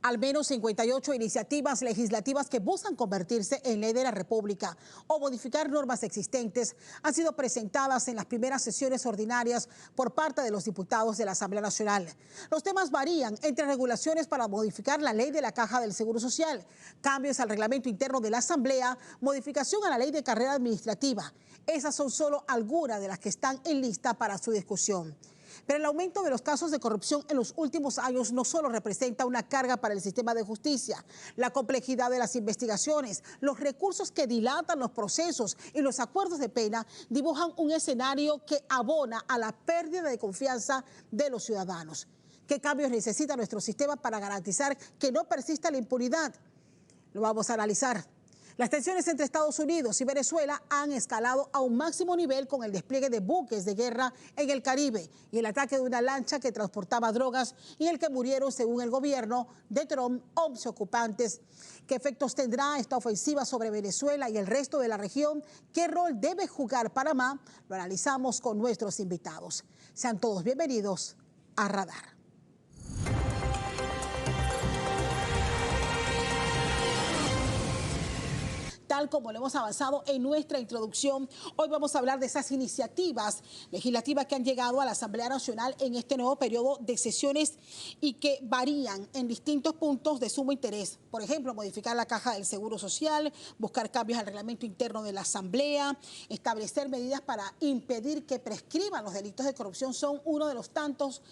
Al menos 58 iniciativas legislativas que buscan convertirse en ley de la República o modificar normas existentes han sido presentadas en las primeras sesiones ordinarias por parte de los diputados de la Asamblea Nacional. Los temas varían entre regulaciones para modificar la ley de la Caja del Seguro Social, cambios al reglamento interno de la Asamblea, modificación a la ley de carrera administrativa. Esas son solo algunas de las que están en lista para su discusión. Pero el aumento de los casos de corrupción en los últimos años no solo representa una carga para el sistema de justicia, la complejidad de las investigaciones, los recursos que dilatan los procesos y los acuerdos de pena dibujan un escenario que abona a la pérdida de confianza de los ciudadanos. ¿Qué cambios necesita nuestro sistema para garantizar que no persista la impunidad? Lo vamos a analizar. Las tensiones entre Estados Unidos y Venezuela han escalado a un máximo nivel con el despliegue de buques de guerra en el Caribe y el ataque de una lancha que transportaba drogas y en el que murieron, según el gobierno de Trump, 11 ocupantes. ¿Qué efectos tendrá esta ofensiva sobre Venezuela y el resto de la región? ¿Qué rol debe jugar Panamá? Lo analizamos con nuestros invitados. Sean todos bienvenidos a Radar. Tal como lo hemos avanzado en nuestra introducción, hoy vamos a hablar de esas iniciativas legislativas que han llegado a la Asamblea Nacional en este nuevo periodo de sesiones y que varían en distintos puntos de sumo interés. Por ejemplo, modificar la Caja del Seguro Social, buscar cambios al reglamento interno de la Asamblea, establecer medidas para impedir que prescriban los delitos de corrupción son uno de los tantos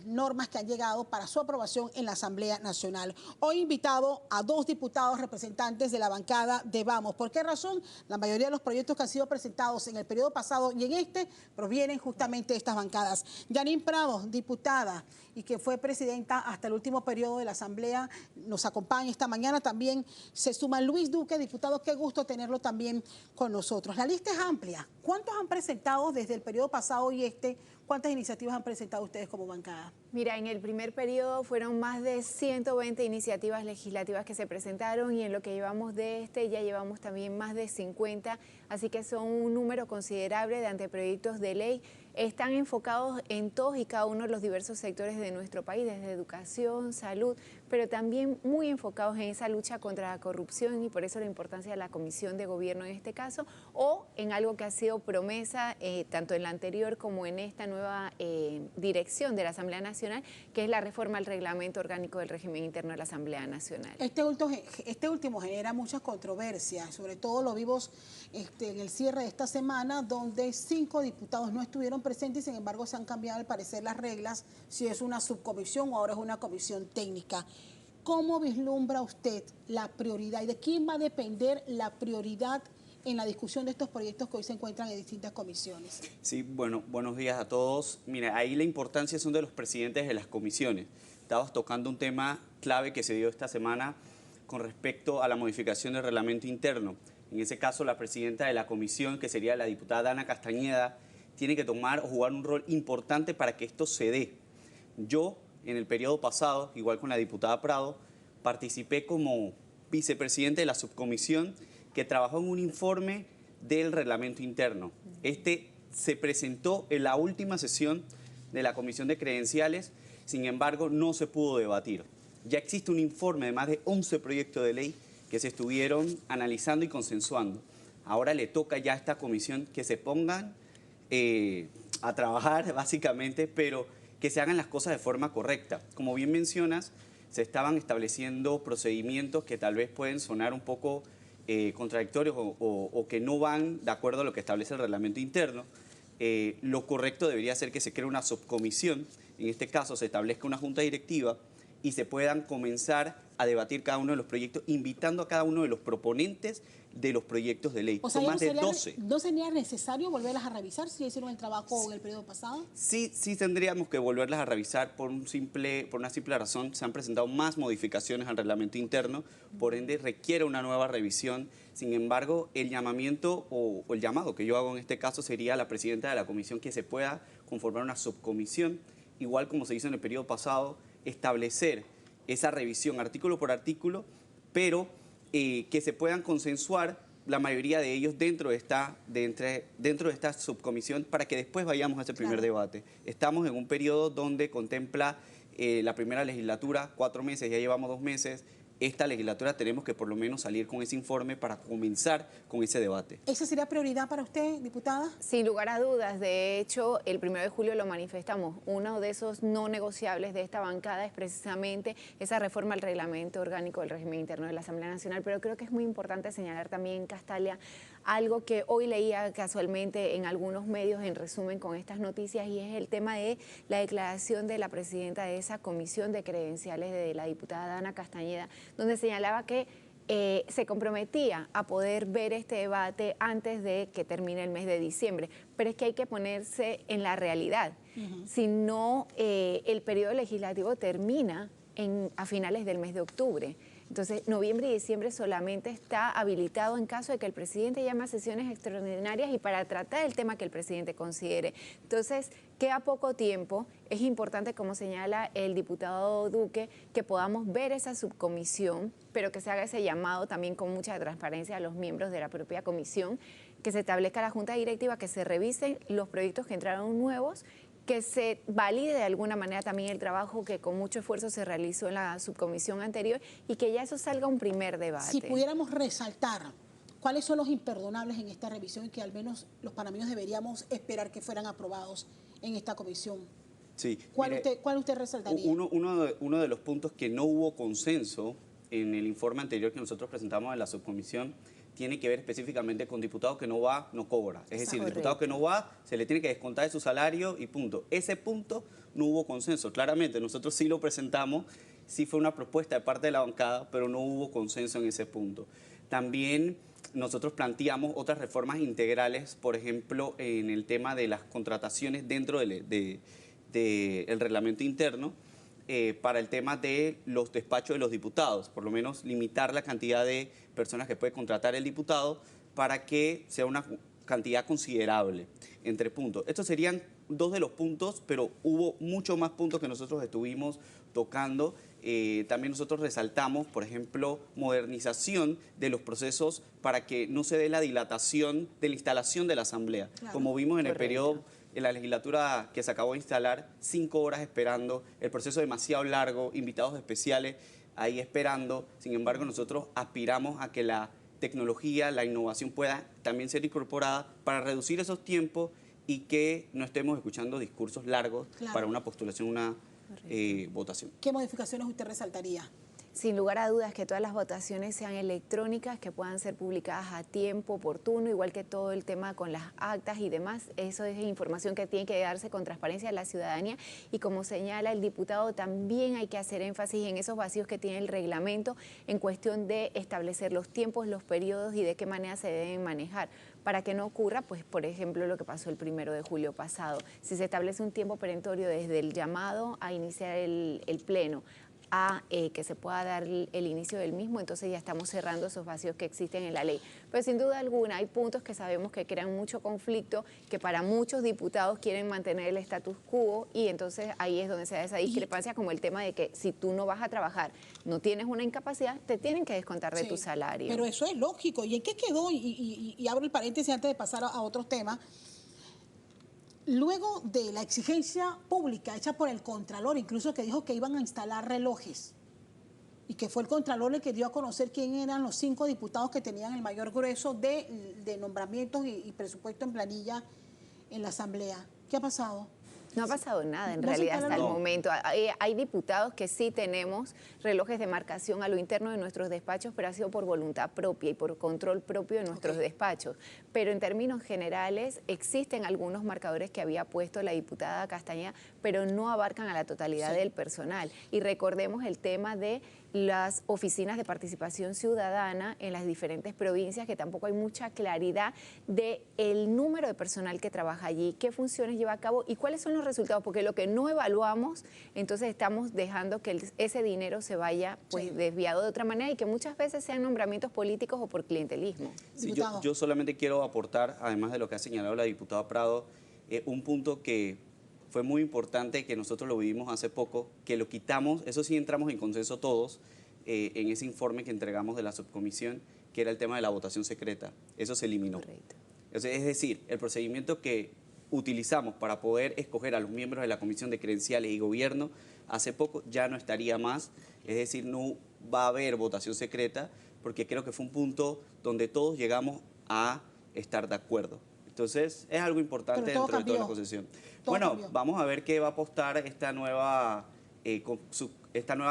normas que han llegado para su aprobación en la Asamblea Nacional. Hoy invitado a dos diputados representantes de la bancada de Vamos. ¿Por qué razón? La mayoría de los proyectos que han sido presentados en el periodo pasado y en este provienen justamente de estas bancadas. Yanin Prado, diputada y que fue presidenta hasta el último periodo de la Asamblea, nos acompaña esta mañana. También se suma Luis Duque, diputado. Qué gusto tenerlo también con nosotros. La lista es amplia. ¿Cuántos han presentado desde el periodo pasado y este? ¿Cuántas iniciativas han presentado ustedes como bancada? Mira, en el primer periodo fueron más de 120 iniciativas legislativas que se presentaron y en lo que llevamos de este ya llevamos también más de 50, así que son un número considerable de anteproyectos de ley. Están enfocados en todos y cada uno de los diversos sectores de nuestro país, desde educación, salud, pero también muy enfocados en esa lucha contra la corrupción y por eso la importancia de la Comisión de Gobierno en este caso, o en algo que ha sido promesa tanto en la anterior como en esta nueva dirección de la Asamblea Nacional, que es la reforma al reglamento orgánico del régimen interno de la Asamblea Nacional. Este último genera muchas controversias, sobre todo lo vimos en el cierre de esta semana, donde 5 diputados no estuvieron presentes y sin embargo se han cambiado al parecer las reglas, si es una subcomisión o ahora es una comisión técnica. ¿Cómo vislumbra usted la prioridad y de quién va a depender la prioridad en la discusión de estos proyectos que hoy se encuentran en distintas comisiones? Sí, bueno, buenos días a todos. Mira, ahí la importancia son de los presidentes de las comisiones. Estabas tocando un tema clave que se dio esta semana con respecto a la modificación del reglamento interno. En ese caso, la presidenta de la comisión, que sería la diputada Dana Castañeda, tiene que tomar o jugar un rol importante para que esto se dé. Yo, en el periodo pasado, igual con la diputada Prado, participé como vicepresidente de la subcomisión que trabajó en un informe del reglamento interno. Este se presentó en la última sesión de la Comisión de Credenciales, sin embargo, no se pudo debatir. Ya existe un informe de más de 11 proyectos de ley que se estuvieron analizando y consensuando. Ahora le toca ya a esta comisión que se pongan a trabajar, básicamente, pero que se hagan las cosas de forma correcta. Como bien mencionas, se estaban estableciendo procedimientos que tal vez pueden sonar un poco contradictorios o que no van de acuerdo a lo que establece el reglamento interno. Lo correcto debería ser que se cree una subcomisión, en este caso se establezca una junta directiva y se puedan comenzar a debatir cada uno de los proyectos, invitando a cada uno de los proponentes de los proyectos de ley. O sea, son más de 12. ¿No sería necesario volverlas a revisar si hicieron el trabajo en el periodo pasado? Sí tendríamos que volverlas a revisar por una simple razón. Se han presentado más modificaciones al reglamento interno, por ende requiere una nueva revisión. Sin embargo, el llamamiento o el llamado que yo hago en este caso sería a la presidenta de la comisión que se pueda conformar una subcomisión, igual como se hizo en el periodo pasado, establecer esa revisión artículo por artículo, pero que se puedan consensuar la mayoría de ellos dentro de esta subcomisión para que después vayamos a ese primer debate. Estamos en un periodo donde contempla la primera legislatura, 4 meses, ya llevamos 2 meses. Esta legislatura tenemos que por lo menos salir con ese informe para comenzar con ese debate. ¿Esa sería prioridad para usted, diputada? Sin lugar a dudas, de hecho, el 1 de julio lo manifestamos. Uno de esos no negociables de esta bancada es precisamente esa reforma al reglamento orgánico del régimen interno de la Asamblea Nacional, pero creo que es muy importante señalar también, Castalia, algo que hoy leía casualmente en algunos medios en resumen con estas noticias, y es el tema de la declaración de la presidenta de esa comisión de credenciales de la diputada Dana Castañeda, donde señalaba que se comprometía a poder ver este debate antes de que termine el mes de diciembre, pero es que hay que ponerse en la realidad. Si no, el periodo legislativo termina a finales del mes de octubre. Entonces, noviembre y diciembre solamente está habilitado en caso de que el presidente llame a sesiones extraordinarias y para tratar el tema que el presidente considere. Entonces, queda poco tiempo. Es importante, como señala el diputado Duque, que podamos ver esa subcomisión, pero que se haga ese llamado también con mucha transparencia a los miembros de la propia comisión, que se establezca la junta directiva, que se revisen los proyectos que entraron nuevos, que se valide de alguna manera también el trabajo que con mucho esfuerzo se realizó en la subcomisión anterior y que ya eso salga un primer debate. Si pudiéramos resaltar cuáles son los imperdonables en esta revisión y que al menos los panameños deberíamos esperar que fueran aprobados en esta comisión. Sí, ¿Cuál mire, usted resaltaría? Uno de los puntos que no hubo consenso en el informe anterior que nosotros presentamos en la subcomisión tiene que ver específicamente con diputado que no va, no cobra. Es decir, el diputado que no va, se le tiene que descontar de su salario y punto. Ese punto no hubo consenso. Claramente, nosotros sí lo presentamos, sí fue una propuesta de parte de la bancada, pero no hubo consenso en ese punto. También nosotros planteamos otras reformas integrales, por ejemplo, en el tema de las contrataciones dentro del reglamento interno, para el tema de los despachos de los diputados, por lo menos limitar la cantidad de personas que puede contratar el diputado para que sea una cantidad considerable entre puntos. Estos serían 2 de los puntos, pero hubo muchos más puntos que nosotros estuvimos tocando. También nosotros resaltamos, por ejemplo, modernización de los procesos para que no se dé la dilatación de la instalación de la Asamblea. Claro. Como vimos en el periodo, en la legislatura que se acabó de instalar, 5 horas esperando, el proceso demasiado largo, invitados especiales ahí esperando. Sin embargo, nosotros aspiramos a que la tecnología, la innovación pueda también ser incorporada para reducir esos tiempos y que no estemos escuchando discursos largos para una postulación, una votación. ¿Qué modificaciones usted resaltaría? Sin lugar a dudas, que todas las votaciones sean electrónicas, que puedan ser publicadas a tiempo oportuno, igual que todo el tema con las actas y demás. Eso es información que tiene que darse con transparencia a la ciudadanía y como señala el diputado, también hay que hacer énfasis en esos vacíos que tiene el reglamento en cuestión de establecer los tiempos, los periodos y de qué manera se deben manejar, para que no ocurra, pues, por ejemplo, lo que pasó el 1 de julio pasado. Si se establece un tiempo perentorio desde el llamado a iniciar el pleno, a que se pueda dar el inicio del mismo, entonces ya estamos cerrando esos vacíos que existen en la ley. Pero sin duda alguna hay puntos que sabemos que crean mucho conflicto, que para muchos diputados quieren mantener el status quo y entonces ahí es donde se da esa discrepancia, como el tema de que si tú no vas a trabajar, no tienes una incapacidad, te tienen que descontar de tu salario. Pero eso es lógico. ¿Y en qué quedó? Y abro el paréntesis antes de pasar a otros temas. Luego de la exigencia pública hecha por el Contralor, incluso que dijo que iban a instalar relojes, y que fue el Contralor el que dio a conocer quién eran los 5 diputados que tenían el mayor grueso de nombramientos y presupuesto en planilla en la Asamblea. ¿Qué ha pasado? No ha pasado nada en realidad hasta el momento. Hay diputados que sí tenemos relojes de marcación a lo interno de nuestros despachos, pero ha sido por voluntad propia y por control propio de nuestros despachos. Pero en términos generales existen algunos marcadores que había puesto la diputada Castañeda, pero no abarcan a la totalidad del personal. Y recordemos el tema de las oficinas de participación ciudadana en las diferentes provincias, que tampoco hay mucha claridad del número de personal que trabaja allí, qué funciones lleva a cabo y cuáles son los resultados, porque lo que no evaluamos, entonces estamos dejando que ese dinero se vaya desviado de otra manera y que muchas veces sean nombramientos políticos o por clientelismo. Sí, yo solamente quiero aportar, además de lo que ha señalado la diputada Prado, un punto que fue muy importante, que nosotros lo vivimos hace poco, que lo quitamos, eso sí entramos en consenso todos, en ese informe que entregamos de la subcomisión, que era el tema de la votación secreta. Eso se eliminó. Correcto. Es decir, el procedimiento que utilizamos para poder escoger a los miembros de la Comisión de Credenciales y Gobierno hace poco, ya no estaría más. Es decir, no va a haber votación secreta, porque creo que fue un punto donde todos llegamos a estar de acuerdo. Entonces, es algo importante dentro de toda la concesión. Bueno, vamos a ver qué va a apostar esta nueva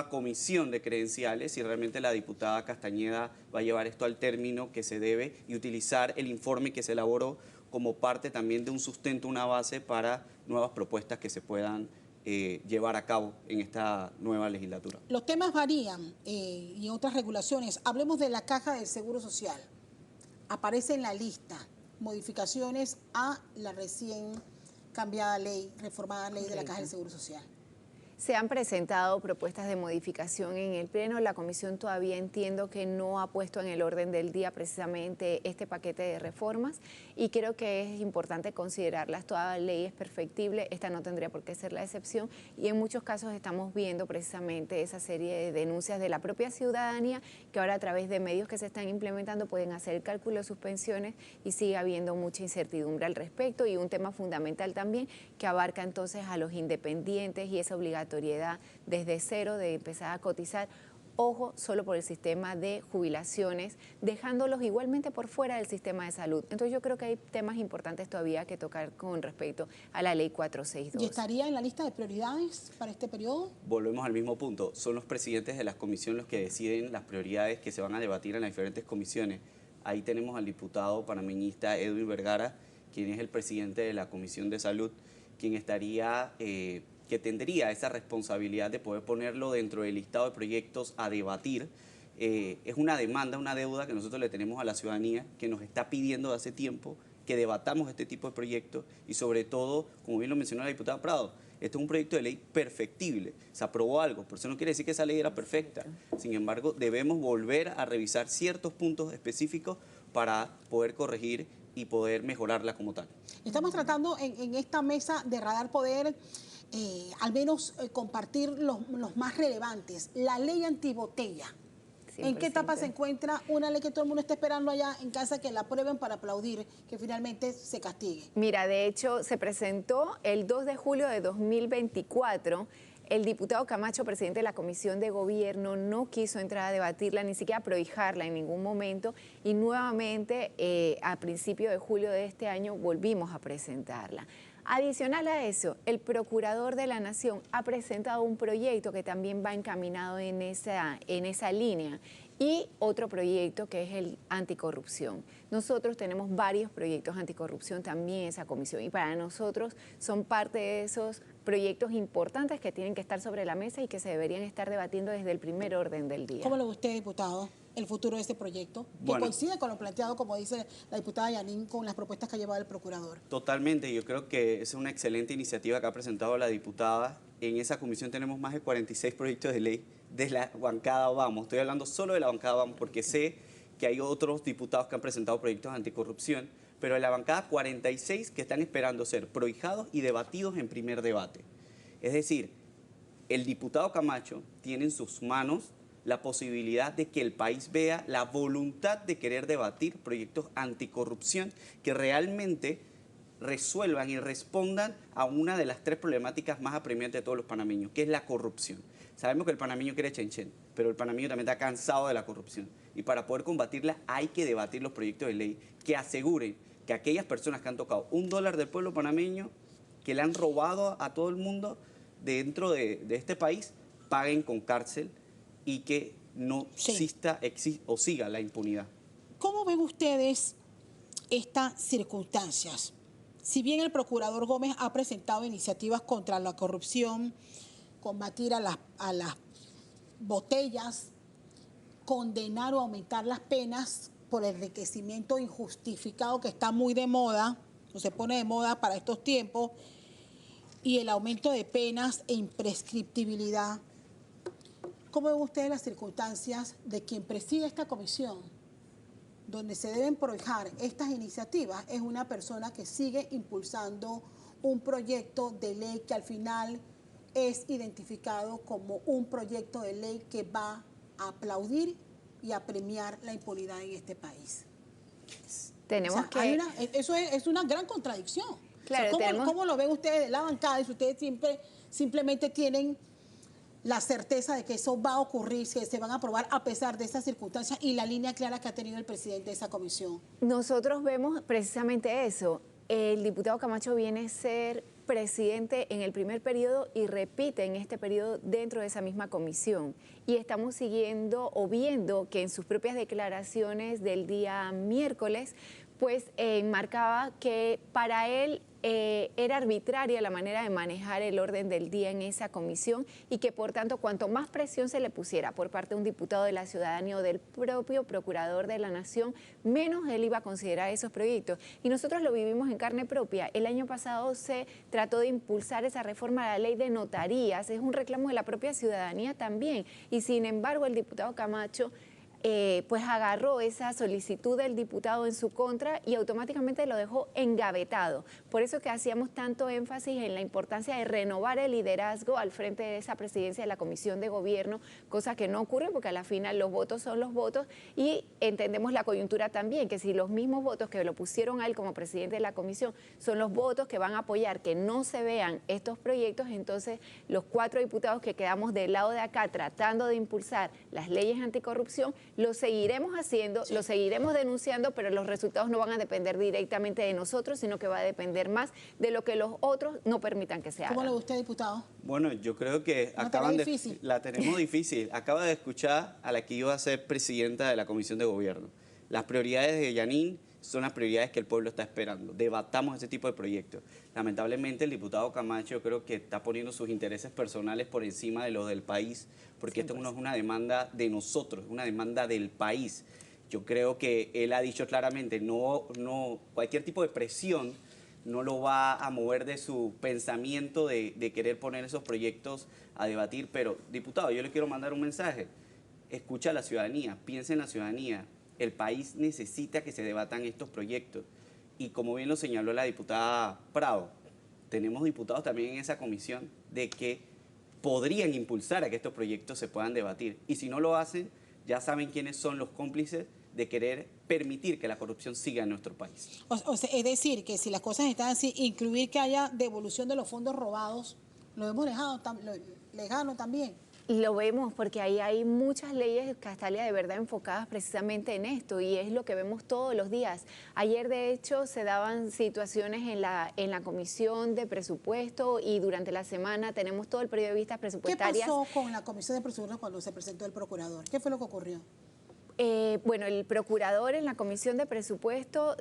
comisión de credenciales, si realmente la diputada Castañeda va a llevar esto al término que se debe y utilizar el informe que se elaboró como parte también de un sustento, una base para nuevas propuestas que se puedan llevar a cabo en esta nueva legislatura. Los temas varían y otras regulaciones. Hablemos de la Caja del Seguro Social. Aparece en la lista modificaciones a la recién cambiada ley, reformada ley de la Caja del Seguro Social. Se han presentado propuestas de modificación en el Pleno. La Comisión todavía entiendo que no ha puesto en el orden del día precisamente este paquete de reformas y creo que es importante considerarlas. Toda ley es perfectible, esta no tendría por qué ser la excepción y en muchos casos estamos viendo precisamente esa serie de denuncias de la propia ciudadanía que ahora a través de medios que se están implementando pueden hacer el cálculo de suspensiones y sigue habiendo mucha incertidumbre al respecto y un tema fundamental también que abarca entonces a los independientes y esa obligatoriedad desde cero de empezar a cotizar, ojo, solo por el sistema de jubilaciones, dejándolos igualmente por fuera del sistema de salud. Entonces yo creo que hay temas importantes todavía que tocar con respecto a la ley 462. ¿Y estaría en la lista de prioridades para este periodo? Volvemos al mismo punto, son los presidentes de las comisiones los que deciden las prioridades que se van a debatir en las diferentes comisiones. Ahí tenemos al diputado panameñista Edwin Vergara, quien es el presidente de la Comisión de Salud, quien estaría... que tendría esa responsabilidad de poder ponerlo dentro del listado de proyectos a debatir. Es una demanda, una deuda que nosotros le tenemos a la ciudadanía, que nos está pidiendo de hace tiempo que debatamos este tipo de proyectos y sobre todo, como bien lo mencionó la diputada Prado, este es un proyecto de ley perfectible, se aprobó algo, por eso no quiere decir que esa ley era perfecta. Sin embargo, debemos volver a revisar ciertos puntos específicos para poder corregir y poder mejorarla como tal. Estamos tratando en esta mesa de Radar poder al menos compartir los más relevantes. La ley antibotella. 100%. ¿En qué etapa se encuentra una ley que todo el mundo está esperando allá en casa que la aprueben para aplaudir, que finalmente se castigue? Mira, de hecho, se presentó el 2 de julio de 2024. El diputado Camacho, presidente de la Comisión de Gobierno, no quiso entrar a debatirla, ni siquiera prohijarla en ningún momento. Y nuevamente, a principios de julio de este año, volvimos a presentarla. Adicional a eso, el Procurador de la Nación ha presentado un proyecto que también va encaminado en esa línea y otro proyecto que es el anticorrupción. Nosotros tenemos varios proyectos anticorrupción también en esa comisión y para nosotros son parte de esos proyectos importantes que tienen que estar sobre la mesa y que se deberían estar debatiendo desde el primer orden del día. ¿Cómo lo ve usted, diputado, el futuro de este proyecto? Que coincide con lo planteado, como dice la diputada Yanín, con las propuestas que ha llevado el procurador. Totalmente, yo creo que es una excelente iniciativa que ha presentado la diputada. En esa comisión tenemos más de 46 proyectos de ley de la bancada Vamos. Estoy hablando solo de la bancada Vamos porque sé que hay otros diputados que han presentado proyectos anticorrupción, pero de la bancada 46 que están esperando ser prohijados y debatidos en primer debate. Es decir, el diputado Camacho tiene en sus manos la posibilidad de que el país vea la voluntad de querer debatir proyectos anticorrupción que realmente resuelvan y respondan a una de las tres problemáticas más apremiantes de todos los panameños, que es la corrupción. Sabemos que el panameño quiere chenchen, pero el panameño también está cansado de la corrupción. Y para poder combatirla hay que debatir los proyectos de ley que aseguren que aquellas personas que han tocado $1 del pueblo panameño, que le han robado a todo el mundo dentro de este país, paguen con cárcel y que no exista o siga la impunidad. ¿Cómo ven ustedes estas circunstancias? Si bien el procurador Gómez ha presentado iniciativas contra la corrupción, combatir a las botellas, condenar o aumentar las penas por el enriquecimiento injustificado que está muy de moda, o se pone de moda para estos tiempos, y el aumento de penas e imprescriptibilidad, ¿cómo ven ustedes las circunstancias de quien preside esta comisión, donde se deben prohijar estas iniciativas? Es una persona que sigue impulsando un proyecto de ley que al final es identificado como un proyecto de ley que va a aplaudir y a premiar la impunidad en este país. Tenemos eso es una gran contradicción. Claro, O sea, ¿cómo lo ven ustedes de la bancada? Y si ustedes simplemente tienen la certeza de que eso va a ocurrir, que se van a aprobar a pesar de estas circunstancias y la línea clara que ha tenido el presidente de esa comisión. Nosotros vemos precisamente eso. El diputado Camacho viene a ser presidente en el primer periodo y repite en este periodo dentro de esa misma comisión. Y estamos siguiendo o viendo que en sus propias declaraciones del día miércoles, pues marcaba que para él era arbitraria la manera de manejar el orden del día en esa comisión y que por tanto cuanto más presión se le pusiera por parte de un diputado de la ciudadanía o del propio procurador de la nación, menos él iba a considerar esos proyectos. Y nosotros lo vivimos en carne propia. El año pasado se trató de impulsar esa reforma a la ley de notarías, es un reclamo de la propia ciudadanía también. Y sin embargo el diputado Camacho pues agarró esa solicitud del diputado en su contra y automáticamente lo dejó engavetado. Por eso que hacíamos tanto énfasis en la importancia de renovar el liderazgo al frente de esa presidencia de la Comisión de Gobierno, cosa que no ocurre porque a la final los votos son los votos y entendemos la coyuntura también, que si los mismos votos que lo pusieron a él como presidente de la comisión son los votos que van a apoyar que no se vean estos proyectos, entonces los 4 diputados que quedamos del lado de acá tratando de impulsar las leyes anticorrupción, lo seguiremos haciendo, lo seguiremos denunciando, pero los resultados no van a depender directamente de nosotros, sino que va a depender más de lo que los otros no permitan que se haga. ¿Cómo lo ve usted, diputado? Bueno, yo creo que la tenemos difícil. Acaba de escuchar a la que iba a ser presidenta de la Comisión de Gobierno. Las prioridades de Yanín son las prioridades que el pueblo está esperando. Debatamos ese tipo de proyectos. Lamentablemente el diputado Camacho creo que está poniendo sus intereses personales por encima de los del país, porque esto no es una demanda de nosotros, es una demanda del país. Yo creo que él ha dicho claramente, cualquier tipo de presión no lo va a mover de su pensamiento de querer poner esos proyectos a debatir. Pero, diputado, yo le quiero mandar un mensaje. Escucha a la ciudadanía, piensa en la ciudadanía. El país necesita que se debatan estos proyectos. Y como bien lo señaló la diputada Prado, tenemos diputados también en esa comisión de que podrían impulsar a que estos proyectos se puedan debatir. Y si no lo hacen, ya saben quiénes son los cómplices de querer permitir que la corrupción siga en nuestro país. O sea, es decir, que si las cosas están así, incluir que haya devolución de los fondos robados, lo hemos lejano también. Lo vemos porque ahí hay muchas leyes, Castalia, de verdad enfocadas precisamente en esto y es lo que vemos todos los días. Ayer, de hecho, se daban situaciones en la Comisión de Presupuesto y durante la semana tenemos todo el periodo de vistas presupuestarias. ¿Qué pasó con la Comisión de Presupuesto cuando se presentó el procurador? ¿Qué fue lo que ocurrió? Bueno, el procurador en la Comisión de Presupuesto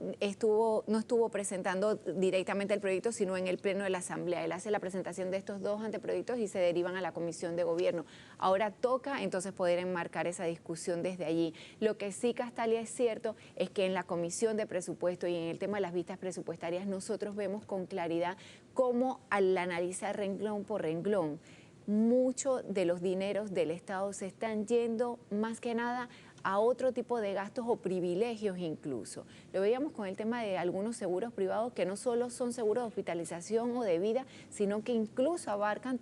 no estuvo presentando directamente el proyecto, sino en el Pleno de la Asamblea. Él hace la presentación de estos 2 anteproyectos y se derivan a la Comisión de Gobierno. Ahora toca entonces poder enmarcar esa discusión desde allí. Lo que sí, Castalia, es cierto es que en la Comisión de Presupuesto y en el tema de las vistas presupuestarias nosotros vemos con claridad cómo al analizar renglón por renglón, muchos de los dineros del Estado se están yendo más que nada a otro tipo de gastos o privilegios incluso. Lo veíamos con el tema de algunos seguros privados que no solo son seguros de hospitalización o de vida, sino que incluso abarcan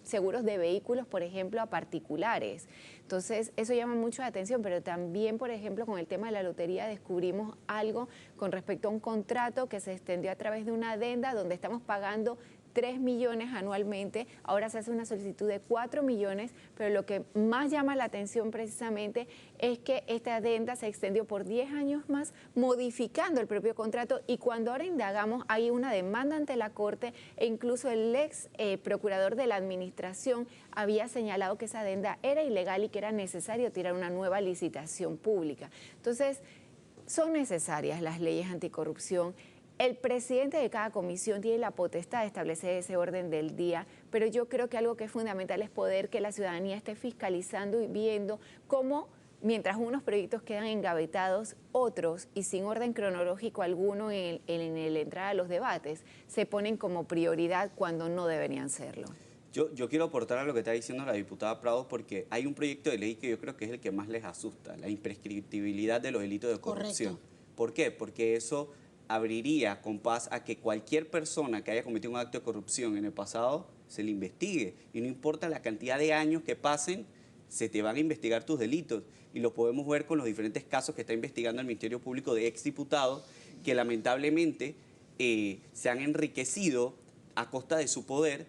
seguros de vehículos, por ejemplo, a particulares. Entonces, eso llama mucho la atención, pero también, por ejemplo, con el tema de la lotería descubrimos algo con respecto a un contrato que se extendió a través de una adenda donde estamos pagando 3 millones anualmente, ahora se hace una solicitud de 4 millones, pero lo que más llama la atención precisamente es que esta adenda se extendió por 10 años más, modificando el propio contrato y cuando ahora indagamos hay una demanda ante la Corte e incluso el ex procurador de la Administración había señalado que esa adenda era ilegal y que era necesario tirar una nueva licitación pública. Entonces, son necesarias las leyes anticorrupción. El presidente de cada comisión tiene la potestad de establecer ese orden del día, pero yo creo que algo que es fundamental es poder que la ciudadanía esté fiscalizando y viendo cómo, mientras unos proyectos quedan engavetados, otros, y sin orden cronológico alguno en la entrada a los debates, se ponen como prioridad cuando no deberían serlo. Yo quiero aportar a lo que está diciendo la diputada Prado porque hay un proyecto de ley que yo creo que es el que más les asusta, la imprescriptibilidad de los delitos de corrupción. Correcto. ¿Por qué? Porque eso abriría compás a que cualquier persona que haya cometido un acto de corrupción en el pasado se le investigue. Y no importa la cantidad de años que pasen, se te van a investigar tus delitos. Y lo podemos ver con los diferentes casos que está investigando el Ministerio Público de exdiputados que lamentablemente se han enriquecido a costa de su poder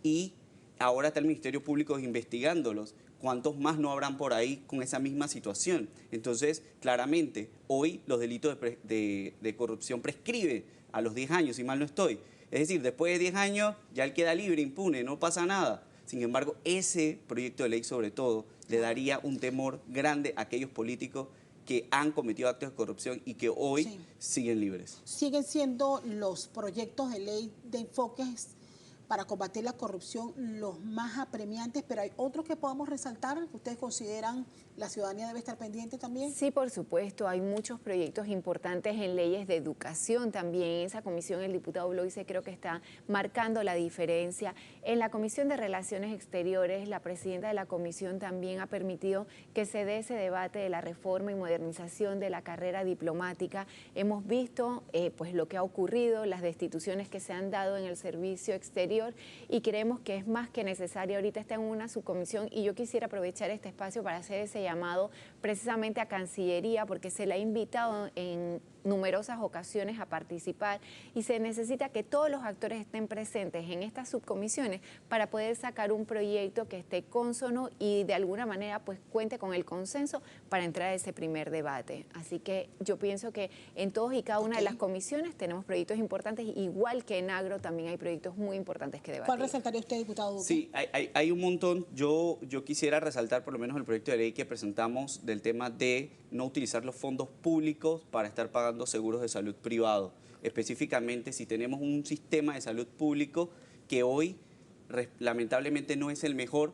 y ahora está el Ministerio Público investigándolos. ¿Cuántos más no habrán por ahí con esa misma situación? Entonces, claramente, hoy los delitos de corrupción prescriben a los 10 años, si mal no estoy. Es decir, después de 10 años ya él queda libre, impune, no pasa nada. Sin embargo, ese proyecto de ley, sobre todo, le daría un temor grande a aquellos políticos que han cometido actos de corrupción y que hoy siguen libres. Siguen siendo los proyectos de ley de enfoques para combatir la corrupción los más apremiantes, pero hay otros que podamos resaltar, que ustedes consideran la ciudadanía debe estar pendiente también. Sí, por supuesto, hay muchos proyectos importantes en leyes de educación también. En esa comisión el diputado Bloise creo que está marcando la diferencia. En la Comisión de Relaciones Exteriores, la presidenta de la comisión también ha permitido que se dé ese debate de la reforma y modernización de la carrera diplomática. Hemos visto pues lo que ha ocurrido, las destituciones que se han dado en el servicio exterior y creemos que es más que necesario. Ahorita está en una subcomisión y yo quisiera aprovechar este espacio para hacer ese llamado precisamente a Cancillería, porque se le ha invitado en numerosas ocasiones a participar y se necesita que todos los actores estén presentes en estas subcomisiones para poder sacar un proyecto que esté cónsono y de alguna manera pues cuente con el consenso para entrar a ese primer debate. Así que yo pienso que en todos y cada una de las comisiones tenemos proyectos importantes, igual que en Agro también hay proyectos muy importantes que debatir. ¿Cuál resaltaría usted, diputado Duque? Sí, hay un montón. Yo quisiera resaltar por lo menos el proyecto de ley que presentamos del tema de no utilizar los fondos públicos para estar pagando seguros de salud privados. Específicamente, si tenemos un sistema de salud público que hoy lamentablemente no es el mejor,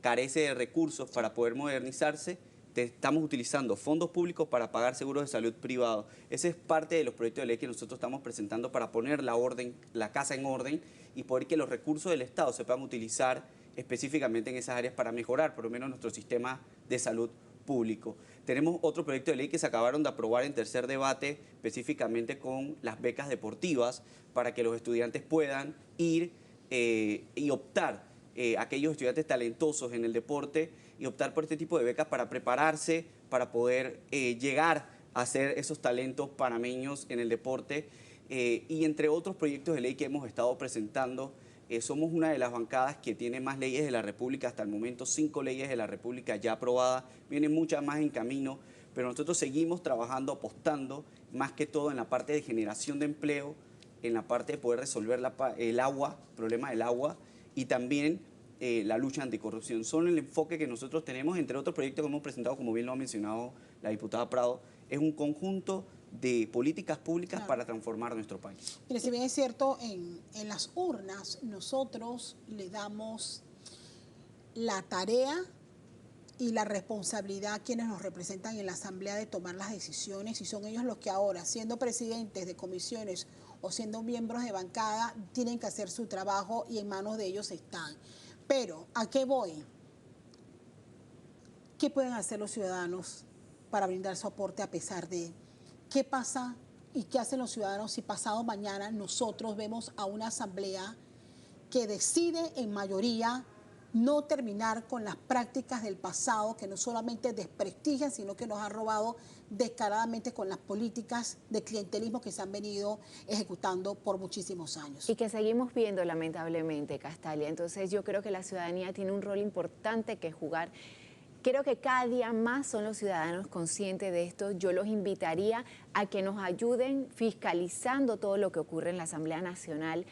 carece de recursos para poder modernizarse, estamos utilizando fondos públicos para pagar seguros de salud privados. Ese es parte de los proyectos de ley que nosotros estamos presentando para poner la casa en orden y poder que los recursos del Estado se puedan utilizar específicamente en esas áreas para mejorar por lo menos nuestro sistema de salud público. Tenemos otro proyecto de ley que se acabaron de aprobar en tercer debate, específicamente con las becas deportivas, para que los estudiantes puedan ir y optar, aquellos estudiantes talentosos en el deporte, y optar por este tipo de becas para prepararse, para poder llegar a ser esos talentos panameños en el deporte. Y entre otros proyectos de ley que hemos estado presentando, somos una de las bancadas que tiene más leyes de la República hasta el momento, 5 leyes de la República ya aprobadas, vienen muchas más en camino, pero nosotros seguimos trabajando, apostando, más que todo en la parte de generación de empleo, en la parte de poder resolver el problema del agua y también la lucha anticorrupción. Son el enfoque que nosotros tenemos, entre otros proyectos que hemos presentado, como bien lo ha mencionado la diputada Prado, es un conjunto de políticas públicas para transformar nuestro país. Mire, si bien es cierto, en las urnas nosotros le damos la tarea y la responsabilidad a quienes nos representan en la Asamblea de tomar las decisiones, y son ellos los que ahora, siendo presidentes de comisiones o siendo miembros de bancada, tienen que hacer su trabajo y en manos de ellos están. Pero, ¿a qué voy? ¿Qué pueden hacer los ciudadanos para brindar su aporte a pesar de qué pasa y qué hacen los ciudadanos si pasado mañana nosotros vemos a una asamblea que decide en mayoría no terminar con las prácticas del pasado que no solamente desprestigian, sino que nos han robado descaradamente con las políticas de clientelismo que se han venido ejecutando por muchísimos años? Y que seguimos viendo lamentablemente, Castalia. Entonces yo creo que la ciudadanía tiene un rol importante que jugar. Creo que cada día más son los ciudadanos conscientes de esto. Yo los invitaría a que nos ayuden fiscalizando todo lo que ocurre en la Asamblea Nacional.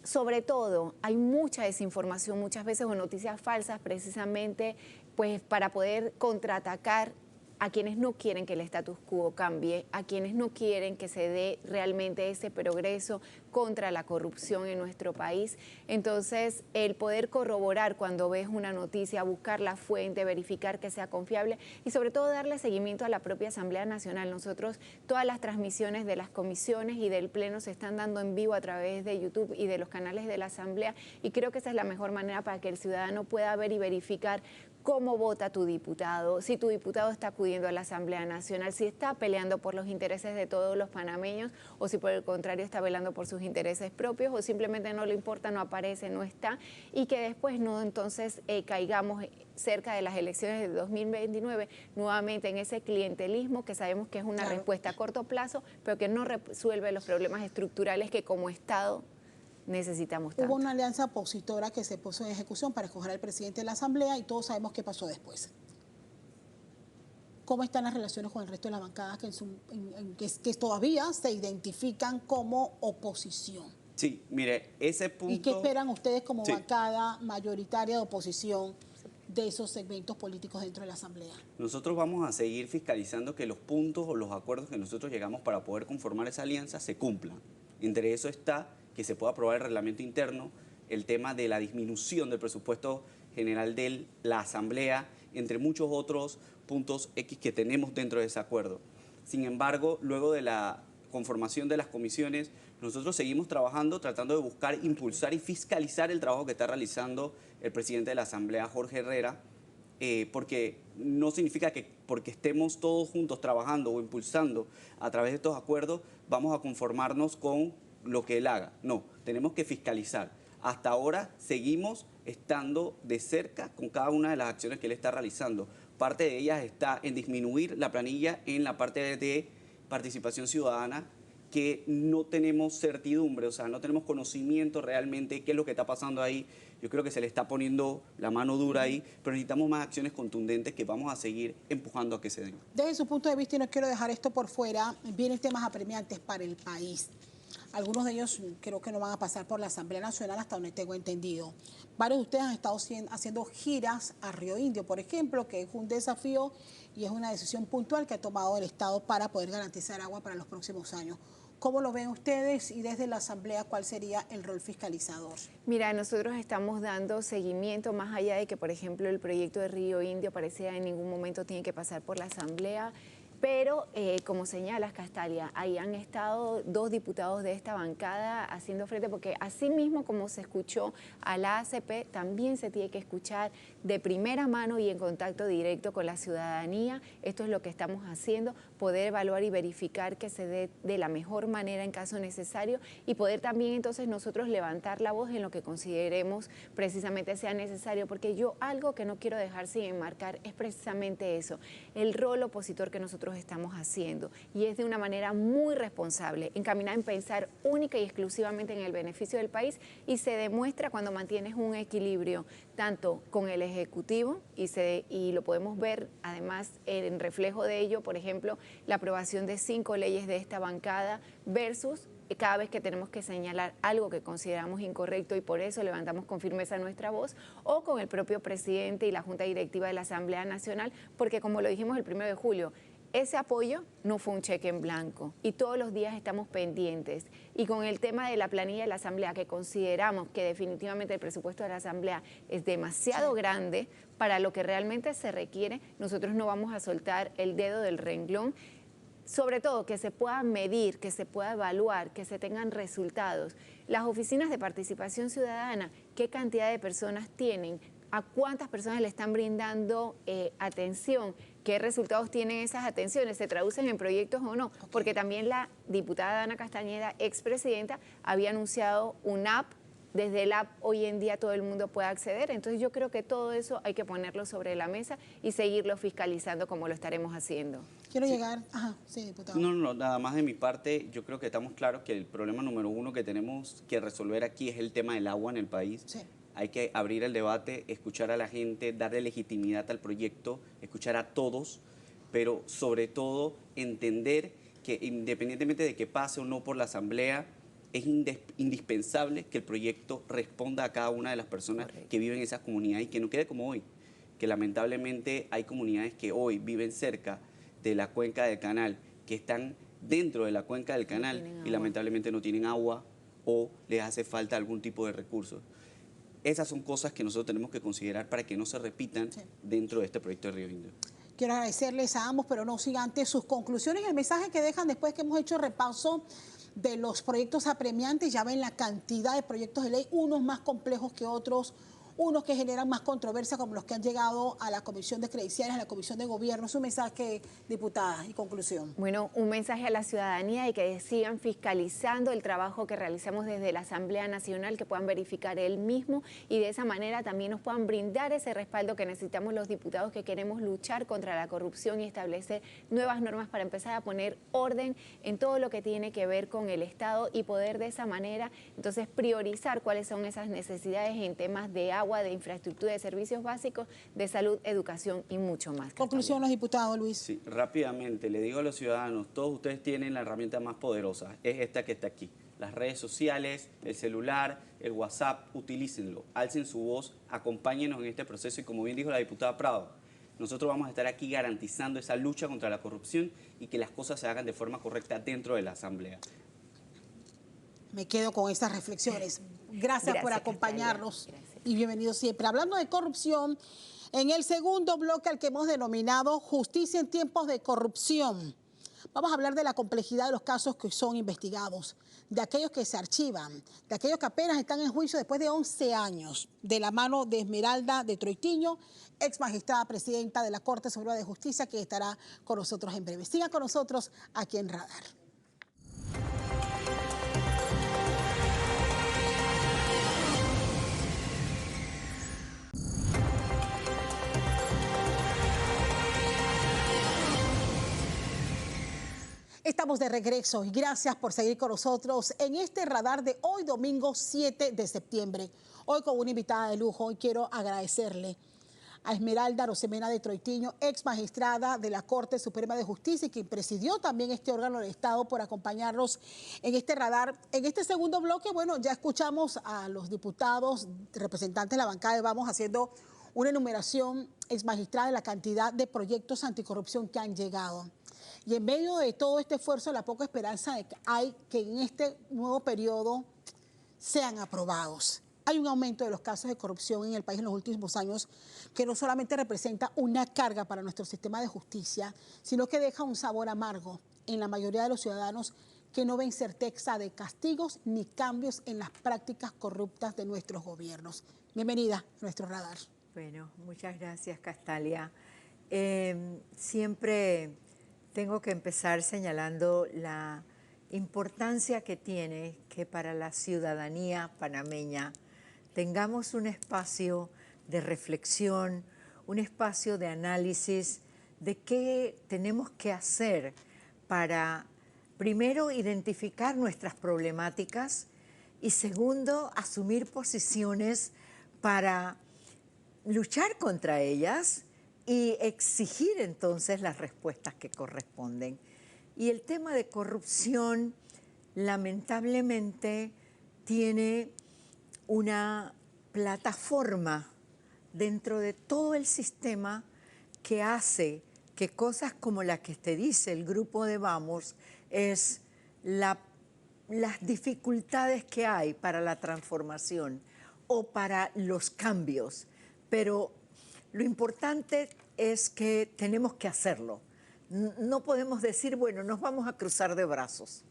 Sobre todo, hay mucha desinformación muchas veces o noticias falsas precisamente pues, para poder contraatacar a quienes no quieren que el status quo cambie, a quienes no quieren que se dé realmente ese progreso contra la corrupción en nuestro país. Entonces, el poder corroborar cuando ves una noticia, buscar la fuente, verificar que sea confiable y sobre todo darle seguimiento a la propia Asamblea Nacional. Nosotros, todas las transmisiones de las comisiones y del Pleno se están dando en vivo a través de YouTube y de los canales de la Asamblea y creo que esa es la mejor manera para que el ciudadano pueda ver y verificar cómo vota tu diputado, si tu diputado está acudiendo a la Asamblea Nacional, si está peleando por los intereses de todos los panameños o si por el contrario está velando por sus intereses propios o simplemente no le importa, no aparece, no está, y que después no entonces caigamos cerca de las elecciones de 2029 nuevamente en ese clientelismo que sabemos que es una respuesta a corto plazo, pero que no resuelve los problemas estructurales que como Estado necesitamos tanto. Hubo una alianza opositora que se puso en ejecución para escoger al presidente de la Asamblea y todos sabemos qué pasó después. ¿Cómo están las relaciones con el resto de las bancadas que todavía se identifican como oposición? Sí, mire, ese punto... ¿Y qué esperan ustedes como bancada mayoritaria de oposición de esos segmentos políticos dentro de la Asamblea? Nosotros vamos a seguir fiscalizando que los puntos o los acuerdos que nosotros llegamos para poder conformar esa alianza se cumplan. Entre eso está que se pueda aprobar el reglamento interno, el tema de la disminución del presupuesto general de la Asamblea, entre muchos otros puntos X que tenemos dentro de ese acuerdo. Sin embargo, luego de la conformación de las comisiones, nosotros seguimos trabajando, tratando de buscar, impulsar y fiscalizar el trabajo que está realizando el presidente de la Asamblea, Jorge Herrera, porque no significa que porque estemos todos juntos trabajando o impulsando a través de estos acuerdos, vamos a conformarnos con lo que él haga. No, tenemos que fiscalizar. Hasta ahora seguimos estando de cerca con cada una de las acciones que él está realizando. Parte de ellas está en disminuir la planilla en la parte de participación ciudadana, que no tenemos certidumbre, o sea, no tenemos conocimiento realmente qué es lo que está pasando ahí. Yo creo que se le está poniendo la mano dura ahí, pero necesitamos más acciones contundentes que vamos a seguir empujando a que se den. Desde su punto de vista, y no quiero dejar esto por fuera, vienen temas apremiantes para el país. Algunos de ellos creo que no van a pasar por la Asamblea Nacional hasta donde tengo entendido. Varios de ustedes han estado haciendo giras a Río Indio, por ejemplo, que es un desafío y es una decisión puntual que ha tomado el Estado para poder garantizar agua para los próximos años. ¿Cómo lo ven ustedes y desde la Asamblea cuál sería el rol fiscalizador? Mira, nosotros estamos dando seguimiento más allá de que, por ejemplo, el proyecto de Río Indio parecía en ningún momento tiene que pasar por la Asamblea. Pero, como señalas, Castalia, ahí han estado 2 diputados de esta bancada haciendo frente, porque así mismo como se escuchó a la ACP, también se tiene que escuchar de primera mano y en contacto directo con la ciudadanía. Esto es lo que estamos haciendo, poder evaluar y verificar que se dé de la mejor manera en caso necesario y poder también entonces nosotros levantar la voz en lo que consideremos precisamente sea necesario, porque yo algo que no quiero dejar sin enmarcar es precisamente eso, el rol opositor que nosotros estamos haciendo, y es de una manera muy responsable, encaminada en pensar única y exclusivamente en el beneficio del país, y se demuestra cuando mantienes un equilibrio tanto con el Ejecutivo y lo podemos ver además en reflejo de ello, por ejemplo, la aprobación de 5 leyes de esta bancada versus cada vez que tenemos que señalar algo que consideramos incorrecto y por eso levantamos con firmeza nuestra voz, o con el propio presidente y la Junta Directiva de la Asamblea Nacional, porque como lo dijimos el 1 de julio, ese apoyo no fue un cheque en blanco y todos los días estamos pendientes. Y con el tema de la planilla de la Asamblea, que consideramos que definitivamente el presupuesto de la Asamblea es demasiado grande para lo que realmente se requiere, nosotros no vamos a soltar el dedo del renglón. Sobre todo que se pueda medir, que se pueda evaluar, que se tengan resultados. Las oficinas de participación ciudadana, ¿qué cantidad de personas tienen? ¿A cuántas personas le están brindando atención? ¿Qué resultados tienen esas atenciones? ¿Se traducen en proyectos o no? Porque también la diputada Dana Castañeda, expresidenta, había anunciado una app. Desde el app hoy en día todo el mundo puede acceder. Entonces yo creo que todo eso hay que ponerlo sobre la mesa y seguirlo fiscalizando como lo estaremos haciendo. Quiero llegar... Ajá, sí, diputado. No, nada más de mi parte, yo creo que estamos claros que el problema número 1 que tenemos que resolver aquí es el tema del agua en el país. Sí. Hay que abrir el debate, escuchar a la gente, darle legitimidad al proyecto, escuchar a todos, pero sobre todo entender que independientemente de que pase o no por la Asamblea, es indispensable que el proyecto responda a cada una de las personas que viven en esas comunidades y que no quede como hoy, que lamentablemente hay comunidades que hoy viven cerca de la cuenca del canal, que están dentro de la cuenca del canal y lamentablemente no tienen agua o les hace falta algún tipo de recursos. Esas son cosas que nosotros tenemos que considerar para que no se repitan dentro de este proyecto de Río Indio. Quiero agradecerles a ambos, pero no sin antes sus conclusiones y el mensaje que dejan después que hemos hecho repaso de los proyectos apremiantes. Ya ven la cantidad de proyectos de ley, unos más complejos que otros, unos que generan más controversia, como los que han llegado a la Comisión de Credenciales, a la Comisión de Gobierno. Su mensaje, diputada, y conclusión. Bueno, un mensaje a la ciudadanía y que sigan fiscalizando el trabajo que realizamos desde la Asamblea Nacional, que puedan verificar el mismo y de esa manera también nos puedan brindar ese respaldo que necesitamos los diputados que queremos luchar contra la corrupción y establecer nuevas normas para empezar a poner orden en todo lo que tiene que ver con el Estado y poder de esa manera entonces priorizar cuáles son esas necesidades en temas de agua, de infraestructura, de servicios básicos, de salud, educación y mucho más. Conclusión, los diputados, Luis. Sí, rápidamente, le digo a los ciudadanos, todos ustedes tienen la herramienta más poderosa, es esta que está aquí. Las redes sociales, el celular, el WhatsApp, utilícenlo, alcen su voz, acompáñenos en este proceso y como bien dijo la diputada Prado, nosotros vamos a estar aquí garantizando esa lucha contra la corrupción y que las cosas se hagan de forma correcta dentro de la Asamblea. Me quedo con estas reflexiones. Gracias por acompañarnos. Gracias. Y bienvenidos siempre. Hablando de corrupción, en el segundo bloque al que hemos denominado Justicia en tiempos de corrupción, vamos a hablar de la complejidad de los casos que son investigados, de aquellos que se archivan, de aquellos que apenas están en juicio después de 11 años, de la mano de Esmeralda de Troitiño, ex magistrada presidenta de la Corte Suprema de Justicia, que estará con nosotros en breve. Sigan con nosotros aquí en Radar. Estamos de regreso y gracias por seguir con nosotros en este radar de hoy, domingo 7 de septiembre. Hoy con una invitada de lujo. Hoy quiero agradecerle a Esmeralda Arosemena de Troitiño, ex magistrada de la Corte Suprema de Justicia y quien presidió también este órgano del Estado, por acompañarnos en este radar. En este segundo bloque, bueno, ya escuchamos a los diputados, representantes de la bancada y vamos haciendo una enumeración ex magistrada de la cantidad de proyectos anticorrupción que han llegado. Y en medio de todo este esfuerzo, la poca esperanza de que hay que en este nuevo periodo sean aprobados. Hay un aumento de los casos de corrupción en el país en los últimos años que no solamente representa una carga para nuestro sistema de justicia, sino que deja un sabor amargo en la mayoría de los ciudadanos que no ven certeza de castigos ni cambios en las prácticas corruptas de nuestros gobiernos. Bienvenida a nuestro radar. Bueno, muchas gracias, Castalia. Siempre tengo que empezar señalando la importancia que tiene que para la ciudadanía panameña tengamos un espacio de reflexión, un espacio de análisis de qué tenemos que hacer para, primero, identificar nuestras problemáticas y, segundo, asumir posiciones para luchar contra ellas y exigir entonces las respuestas que corresponden. Y el tema de corrupción, lamentablemente, tiene una plataforma dentro de todo el sistema que hace que cosas como la que te dice el grupo de Vamos es las dificultades que hay para la transformación o para los cambios. Pero lo importante es que tenemos que hacerlo. No podemos decir, bueno, nos vamos a cruzar de brazos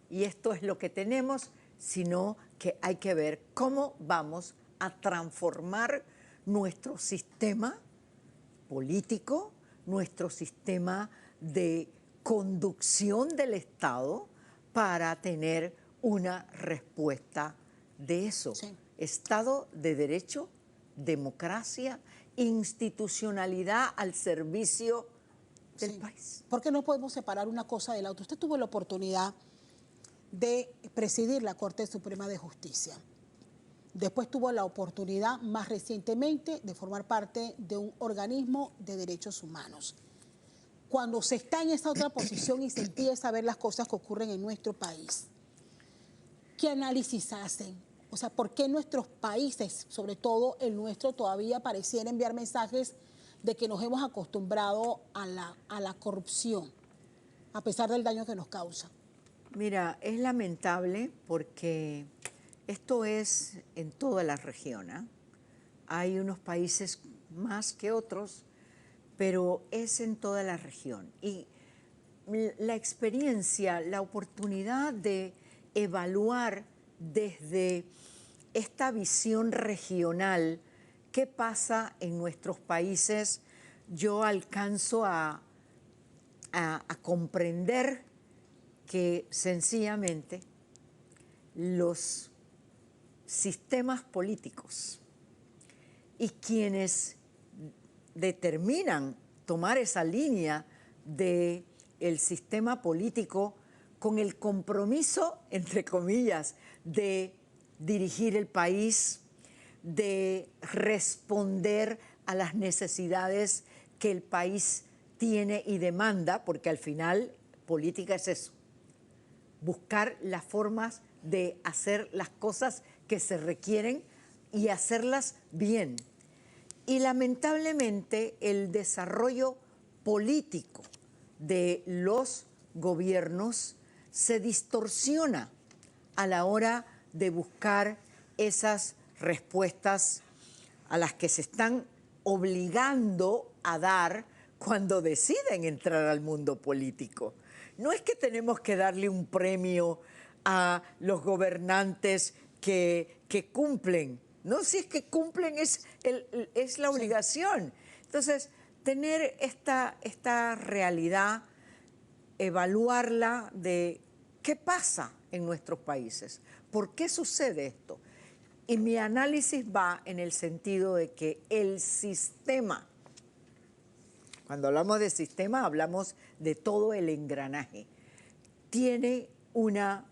y esto es lo que tenemos, sino que hay que ver cómo vamos a transformar nuestro sistema político, nuestro sistema de conducción del Estado para tener una respuesta de eso. Sí. Estado de Derecho, democracia, institucionalidad al servicio del país. ¿Por qué no podemos separar una cosa de la otra? Usted tuvo la oportunidad de presidir la Corte Suprema de Justicia. Después tuvo la oportunidad, más recientemente, de formar parte de un organismo de derechos humanos. Cuando se está en esa otra posición y se empieza a ver las cosas que ocurren en nuestro país, ¿qué análisis hacen? O sea, ¿por qué nuestros países, sobre todo el nuestro, todavía parecieran enviar mensajes de que nos hemos acostumbrado a la corrupción, a pesar del daño que nos causa? Mira, es lamentable porque esto es en toda la región, ¿eh? Hay unos países más que otros, pero es en toda la región. Y la experiencia, la oportunidad de evaluar desde esta visión regional qué pasa en nuestros países, yo alcanzo a comprender que sencillamente los sistemas políticos y quienes determinan tomar esa línea del sistema político con el compromiso, entre comillas, de dirigir el país, de responder a las necesidades que el país tiene y demanda, porque al final política es eso, buscar las formas de hacer las cosas que se requieren y hacerlas bien. Y lamentablemente el desarrollo político de los gobiernos se distorsiona a la hora de buscar esas respuestas a las que se están obligando a dar cuando deciden entrar al mundo político. No es que tenemos que darle un premio a los gobernantes que cumplen, ¿no? Si es que cumplen es la obligación. Entonces, tener esta realidad, evaluarla de qué pasa en nuestros países, por qué sucede esto. Y mi análisis va en el sentido de que el sistema, cuando hablamos de sistema, hablamos de todo el engranaje, tiene una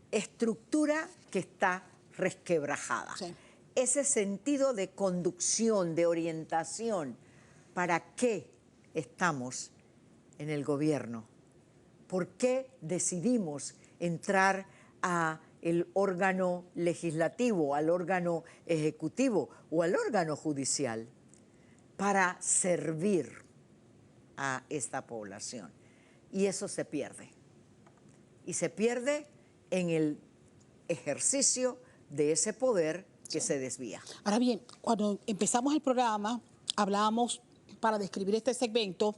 estructura que está resquebrajada. Sí. Ese sentido de conducción, de orientación, ¿para qué estamos en el gobierno? ¿Por qué decidimos entrar al órgano legislativo, al órgano ejecutivo o al órgano judicial? Para servir a esta población. Y eso se pierde. Y se pierde en el ejercicio de ese poder que se desvía. Ahora bien, cuando empezamos el programa, hablábamos, para describir este segmento,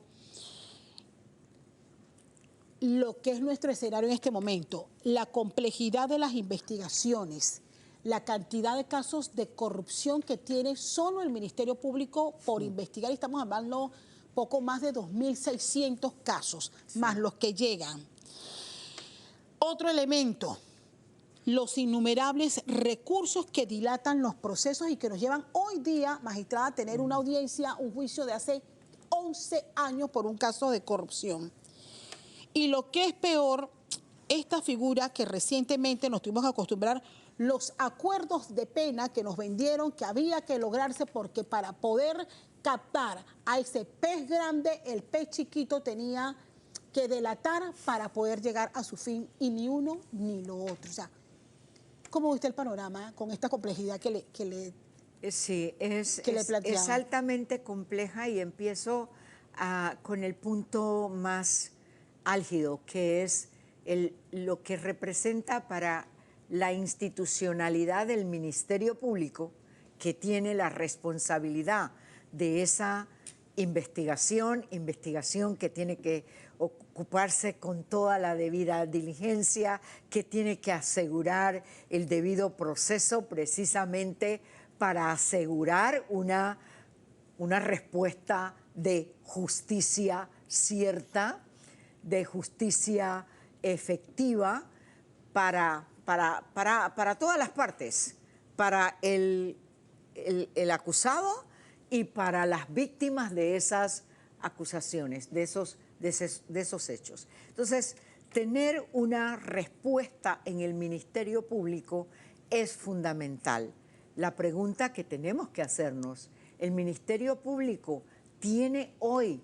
lo que es nuestro escenario en este momento, la complejidad de las investigaciones, la cantidad de casos de corrupción que tiene solo el Ministerio Público por investigar, y estamos hablando poco más de 2.600 casos, más los que llegan. Otro elemento, los innumerables recursos que dilatan los procesos y que nos llevan hoy día, magistrada, a tener una audiencia, un juicio de hace 11 años por un caso de corrupción. Y lo que es peor, esta figura que recientemente nos tuvimos que acostumbrar, los acuerdos de pena que nos vendieron que había que lograrse porque para poder captar a ese pez grande, el pez chiquito tenía que delatar para poder llegar a su fin, y ni uno ni lo otro. O sea, ¿cómo ve usted el panorama con esta complejidad que le planteaba? Es altamente compleja, y empiezo con el punto más álgido, que es lo que representa para la institucionalidad del Ministerio Público, que tiene la responsabilidad de esa investigación que tiene que ocuparse con toda la debida diligencia, que tiene que asegurar el debido proceso precisamente para asegurar una respuesta de justicia cierta, de justicia efectiva para todas las partes, para el acusado y para las víctimas de esas acusaciones, de esos hechos. Entonces, tener una respuesta en el Ministerio Público es fundamental. La pregunta que tenemos que hacernos, ¿el Ministerio Público tiene hoy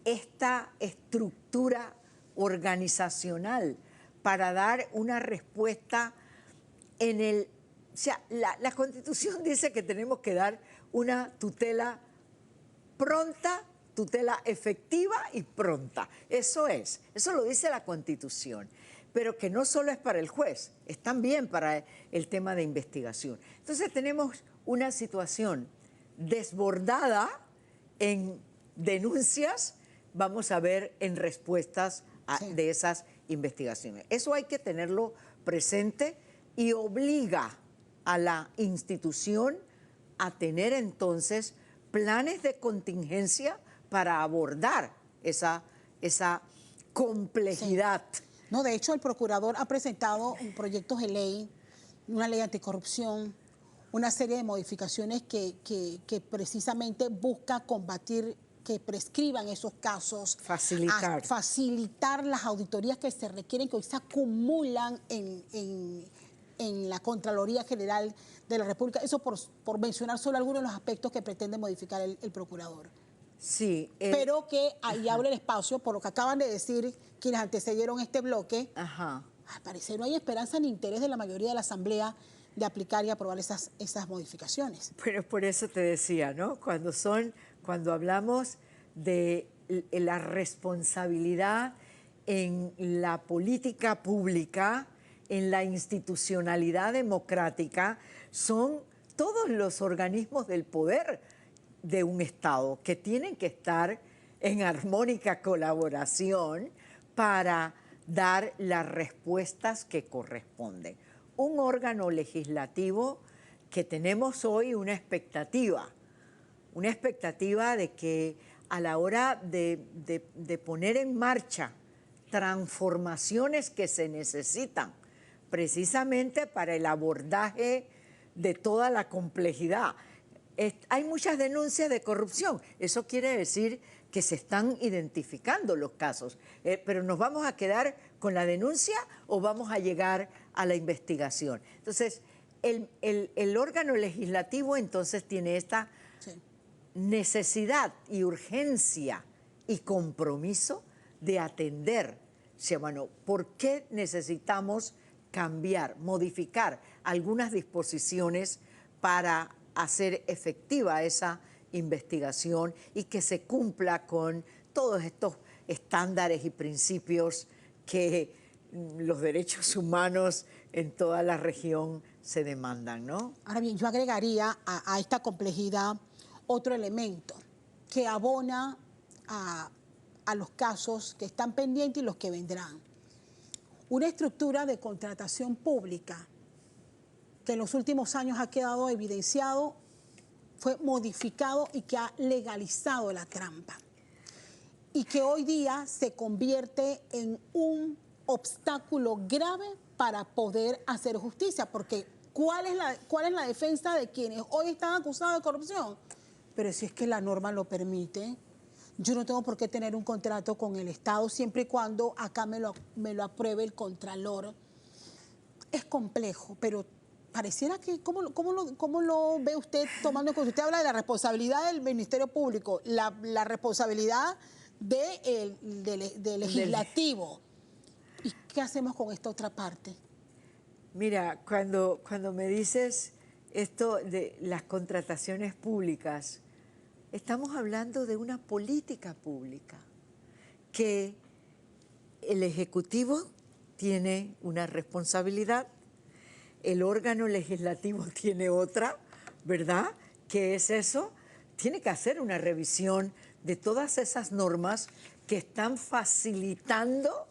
esta estructura organizacional para dar una respuesta o sea, la Constitución dice que tenemos que dar una tutela pronta, tutela efectiva y pronta. Eso lo dice la Constitución, pero que no solo es para el juez, es también para el tema de investigación. Entonces tenemos una situación desbordada en denuncias, vamos a ver en respuestas de esas investigaciones. Eso hay que tenerlo presente y obliga a la institución a tener entonces planes de contingencia para abordar esa complejidad. Sí. No, de hecho, el procurador ha presentado proyectos de ley, una ley anticorrupción, una serie de modificaciones que precisamente busca combatir que prescriban esos casos, facilitar las auditorías que se requieren, que hoy se acumulan en la Contraloría General de la República. Eso por mencionar solo algunos de los aspectos que pretende modificar el procurador. Sí. Pero que ahí abre el espacio, por lo que acaban de decir quienes antecedieron este bloque, al parecer no hay esperanza ni interés de la mayoría de la Asamblea de aplicar y aprobar esas modificaciones. Pero por eso te decía, ¿no? Cuando hablamos de la responsabilidad en la política pública, en la institucionalidad democrática, son todos los organismos del poder de un Estado que tienen que estar en armónica colaboración para dar las respuestas que corresponden. Un órgano legislativo que tenemos hoy una expectativa de que a la hora de poner en marcha transformaciones que se necesitan precisamente para el abordaje de toda la complejidad. Hay muchas denuncias de corrupción, eso quiere decir que se están identificando los casos, pero ¿nos vamos a quedar con la denuncia o vamos a llegar a la investigación? Entonces, el órgano legislativo entonces tiene esta necesidad y urgencia y compromiso de atender, bueno, ¿por qué necesitamos cambiar, modificar algunas disposiciones para hacer efectiva esa investigación y que se cumpla con todos estos estándares y principios que los derechos humanos en toda la región se demandan, ¿no? Ahora bien, yo agregaría a esta complejidad otro elemento que abona a los casos que están pendientes y los que vendrán. Una estructura de contratación pública que en los últimos años ha quedado evidenciado, fue modificado y que ha legalizado la trampa. Y que hoy día se convierte en un obstáculo grave para poder hacer justicia. Porque ¿cuál es la defensa de quienes hoy están acusados de corrupción? Pero si es que la norma lo permite, yo no tengo por qué tener un contrato con el Estado siempre y cuando acá me lo apruebe el Contralor. Es complejo, pero pareciera que, ¿cómo lo ve usted tomando en cuenta? Usted habla de la responsabilidad del Ministerio Público, la responsabilidad del legislativo. ¿Y qué hacemos con esta otra parte? Mira, cuando me dices esto de las contrataciones públicas, estamos hablando de una política pública que el Ejecutivo tiene una responsabilidad, el órgano legislativo tiene otra, ¿verdad? ¿Qué es eso? Tiene que hacer una revisión de todas esas normas que están facilitando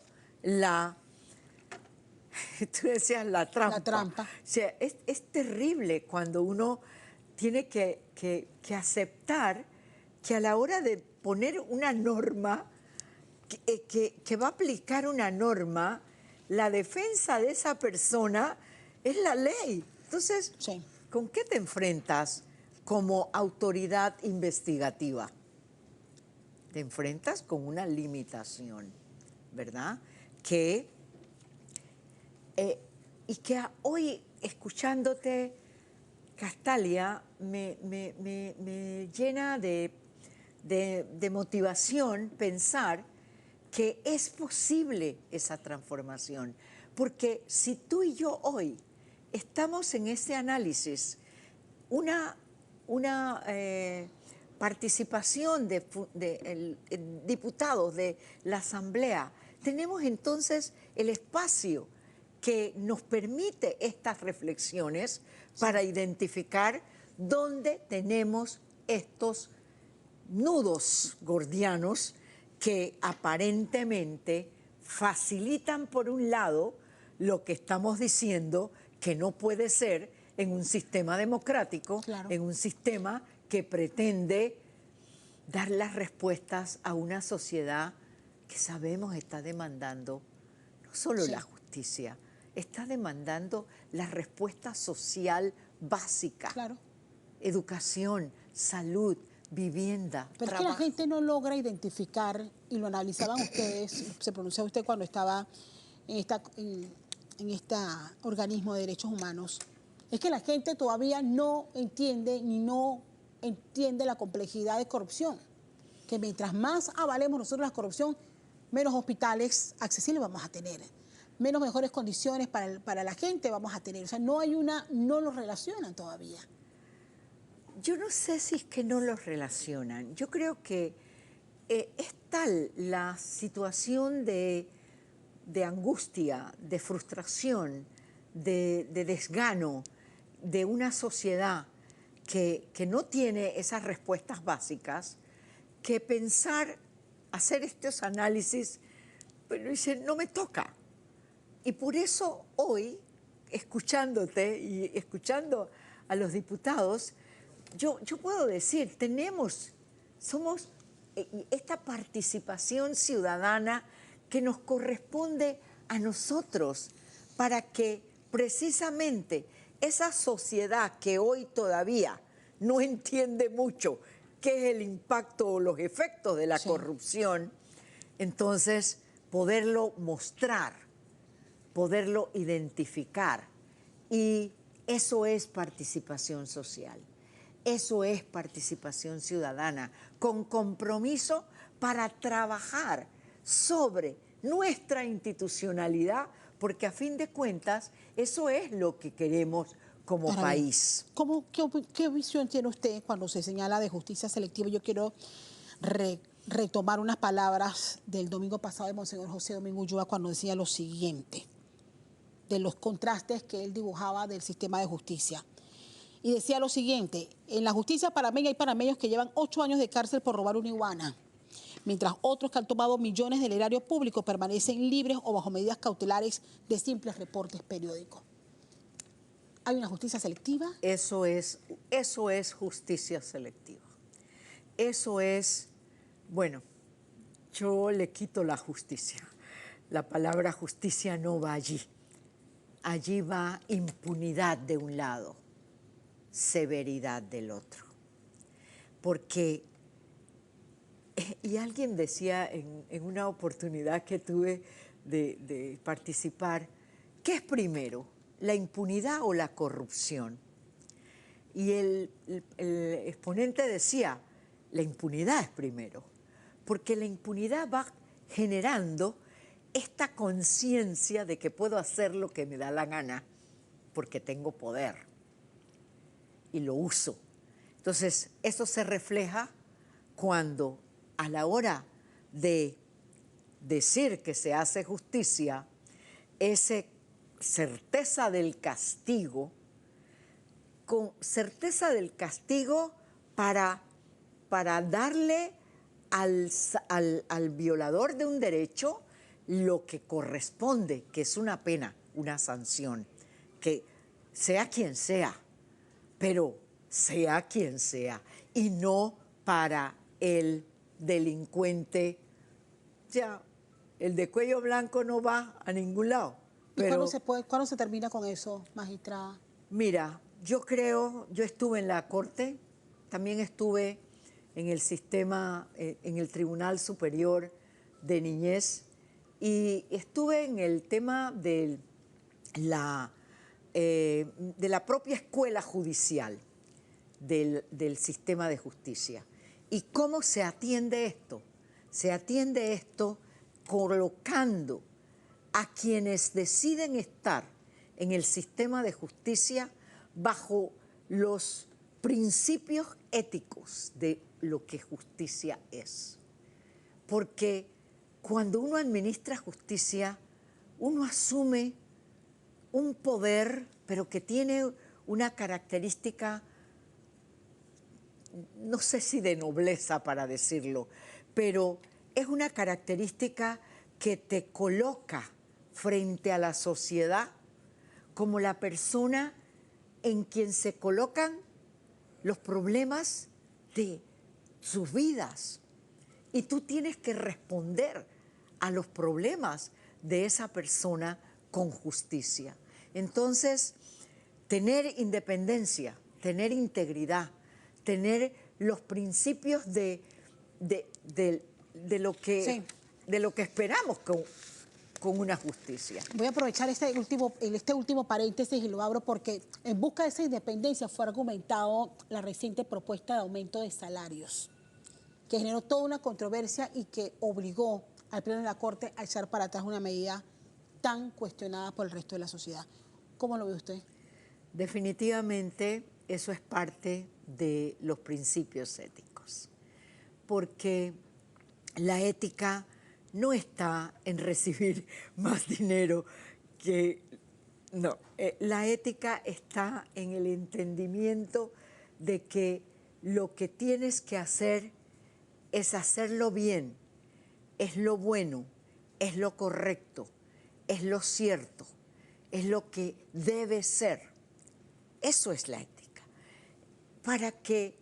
tú decías la trampa. La trampa. O sea, es terrible cuando uno tiene que aceptar que a la hora de poner una norma, que va a aplicar una norma, la defensa de esa persona es la ley. Entonces, ¿con qué te enfrentas como autoridad investigativa? Te enfrentas con una limitación, ¿verdad? Y que hoy, escuchándote, Castalia, me llena de motivación pensar que es posible esa transformación. Porque si tú y yo hoy estamos en ese análisis, una participación de diputados de la Asamblea, tenemos entonces el espacio que nos permite estas reflexiones para identificar dónde tenemos estos nudos gordianos que aparentemente facilitan, por un lado, lo que estamos diciendo que no puede ser, en un sistema democrático, Claro. en un sistema que pretende dar las respuestas a una sociedad que sabemos está demandando no solo Sí. la justicia, está demandando la respuesta social básica. Claro. Educación, salud, vivienda, Pero es que la trabajo. gente no logra identificar, y lo analizaban ustedes, se pronunciaba usted cuando estaba en este organismo de derechos humanos, es que la gente todavía no entiende ni no entiende la complejidad de corrupción. Que mientras más avalemos nosotros la corrupción, menos hospitales accesibles vamos a tener, menos mejores condiciones para la gente vamos a tener. O sea, no lo relacionan todavía. Yo no sé si es que no los relacionan. Yo creo que es tal la situación de angustia, de frustración, de desgano de una sociedad que no tiene esas respuestas básicas, que pensar, hacer estos análisis, pero dice, no me toca. Y por eso hoy, escuchándote y escuchando a los diputados, yo puedo decir, somos esta participación ciudadana que nos corresponde a nosotros para que precisamente esa sociedad que hoy todavía no entiende mucho qué es el impacto o los efectos de la corrupción, entonces poderlo mostrar, poderlo identificar. Y eso es participación social. Eso es participación ciudadana, con compromiso para trabajar sobre nuestra institucionalidad, porque a fin de cuentas eso es lo que queremos como Ahora bien, país. ¿Qué visión tiene usted cuando se señala de justicia selectiva? Yo quiero retomar unas palabras del domingo pasado de Monseñor José Domingo Ulloa cuando decía lo siguiente, de los contrastes que él dibujaba del sistema de justicia. Y decía lo siguiente: en la justicia panameña hay panameños que llevan 8 años de cárcel por robar una iguana, mientras otros que han tomado millones del erario público permanecen libres o bajo medidas cautelares de simples reportes periódicos. ¿Hay una justicia selectiva? Eso es justicia selectiva. Eso es, bueno, yo le quito la justicia. La palabra justicia no va allí. Allí va impunidad de un lado, severidad del otro. Porque, y alguien decía en una oportunidad que tuve de participar, ¿qué es primero, la impunidad o la corrupción? Y el exponente decía, la impunidad es primero, porque la impunidad va generando esta conciencia de que puedo hacer lo que me da la gana porque tengo poder y lo uso. Entonces, eso se refleja cuando a la hora de decir que se hace justicia, esa certeza del castigo, con certeza del castigo para darle al violador de un derecho lo que corresponde, que es una pena, una sanción, que sea quien sea, pero sea quien sea, y no para el delincuente. Ya, el de cuello blanco no va a ningún lado. Pero, ¿Cuándo se termina con eso, magistrada? mira, yo estuve en la Corte, también estuve en el sistema, en el Tribunal Superior de Niñez, y estuve en el tema de la propia escuela judicial del sistema de justicia. ¿Y cómo se atiende esto? Se atiende esto colocando a quienes deciden estar en el sistema de justicia bajo los principios éticos de lo que justicia es. Porque cuando uno administra justicia, uno asume un poder, pero que tiene una característica, no sé si de nobleza para decirlo, pero es una característica que te coloca frente a la sociedad como la persona en quien se colocan los problemas de sus vidas. Y tú tienes que responder a los problemas de esa persona con justicia. Entonces, tener independencia, tener integridad, tener los principios de lo que esperamos con una justicia. Voy a aprovechar este último paréntesis y lo abro porque en busca de esa independencia fue argumentado la reciente propuesta de aumento de salarios, que generó toda una controversia y que obligó al Pleno de la Corte a echar para atrás una medida tan cuestionada por el resto de la sociedad. ¿Cómo lo ve usted? Definitivamente eso es parte de los principios éticos, porque la ética no está en recibir más dinero que... No, la ética está en el entendimiento de que lo que tienes que hacer es hacerlo bien, es lo bueno, es lo correcto, es lo cierto, es lo que debe ser. Eso es la ética. Para que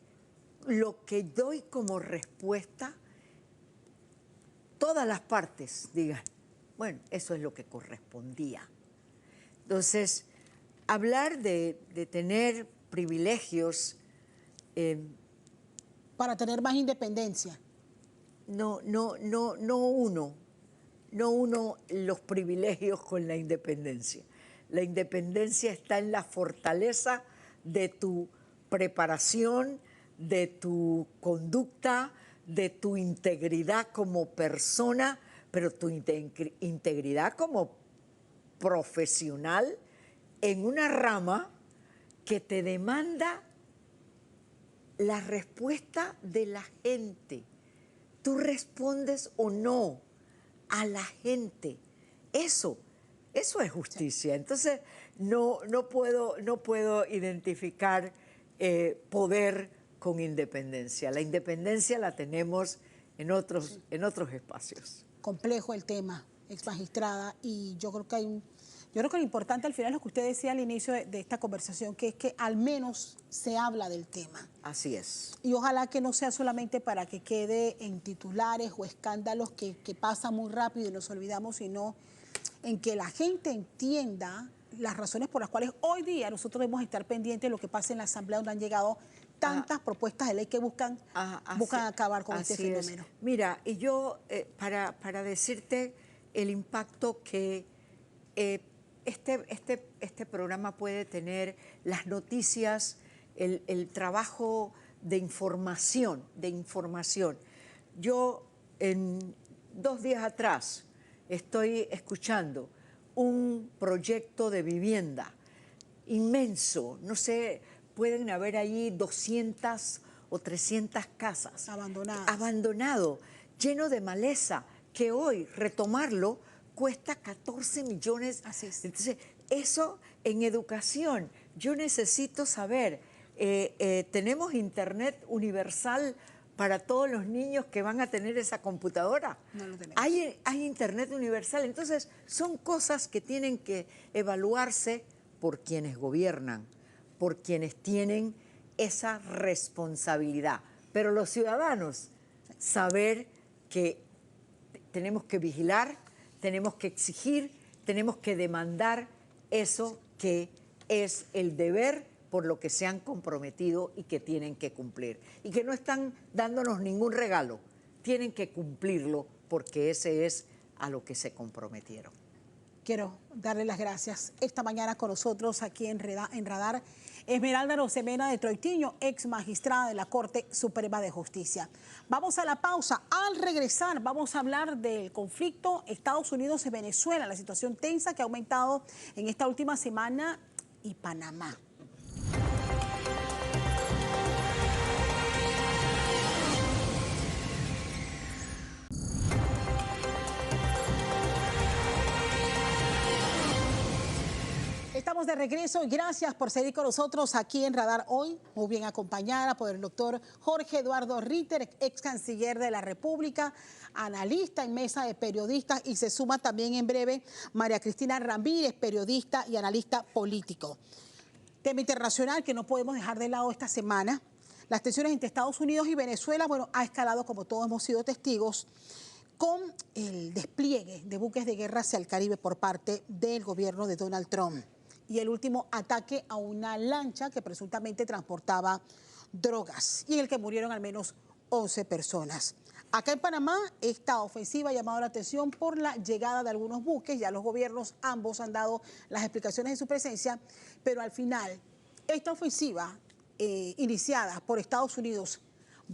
lo que doy como respuesta, todas las partes digan, bueno, eso es lo que correspondía. Entonces, hablar de tener privilegios... para tener más independencia. No uno los privilegios con la independencia. La independencia está en la fortaleza de tu preparación, de tu conducta, de tu integridad como persona, pero tu integridad como profesional en una rama que te demanda la respuesta de la gente. Tú respondes o no a la gente. Eso es justicia. Entonces, no puedo identificar poder con independencia. La independencia la tenemos en otros espacios. Complejo el tema, ex magistrada, y yo creo que lo importante al final es lo que usted decía al inicio de esta conversación, que es que al menos se habla del tema. Así es. Y ojalá que no sea solamente para que quede en titulares o escándalos que pasan muy rápido y nos olvidamos, sino en que la gente entienda las razones por las cuales hoy día nosotros debemos estar pendientes de lo que pasa en la Asamblea, donde han llegado tantas propuestas de ley que buscan acabar con este fenómeno. Mira, y yo, para decirte el impacto que este programa puede tener, las noticias, el trabajo de información. Yo, en 2 días atrás, estoy escuchando un proyecto de vivienda inmenso, no sé, pueden haber allí 200 o 300 casas abandonado, lleno de maleza, que hoy retomarlo cuesta 14 millones. Así es. Entonces, eso en educación, yo necesito saber, ¿tenemos internet universal para todos los niños que van a tener esa computadora? No lo tenemos. Hay internet universal. Entonces, son cosas que tienen que evaluarse por quienes gobiernan, por quienes tienen esa responsabilidad. Pero los ciudadanos, saber que tenemos que vigilar, tenemos que exigir, tenemos que demandar eso que es el deber por lo que se han comprometido y que tienen que cumplir. Y que no están dándonos ningún regalo, tienen que cumplirlo porque ese es a lo que se comprometieron. Quiero darle las gracias esta mañana con nosotros aquí en Radar, Esmeralda Arosemena de Troitiño, ex magistrada de la Corte Suprema de Justicia. Vamos a la pausa. Al regresar vamos a hablar del conflicto Estados Unidos y Venezuela, la situación tensa que ha aumentado en esta última semana, y Panamá. Estamos de regreso y gracias por seguir con nosotros aquí en Radar hoy, muy bien acompañada por el doctor Jorge Eduardo Ritter, ex canciller de la República, analista en mesa de periodistas, y se suma también en breve María Cristina Ramírez, periodista y analista político. Tema internacional que no podemos dejar de lado esta semana. Las tensiones entre Estados Unidos y Venezuela, bueno, ha escalado, como todos hemos sido testigos, con el despliegue de buques de guerra hacia el Caribe por parte del gobierno de Donald Trump. Y el último ataque a una lancha que presuntamente transportaba drogas y en el que murieron al menos 11 personas. Acá en Panamá, esta ofensiva ha llamado la atención por la llegada de algunos buques. Ya los gobiernos ambos han dado las explicaciones de su presencia, pero al final, esta ofensiva iniciada por Estados Unidos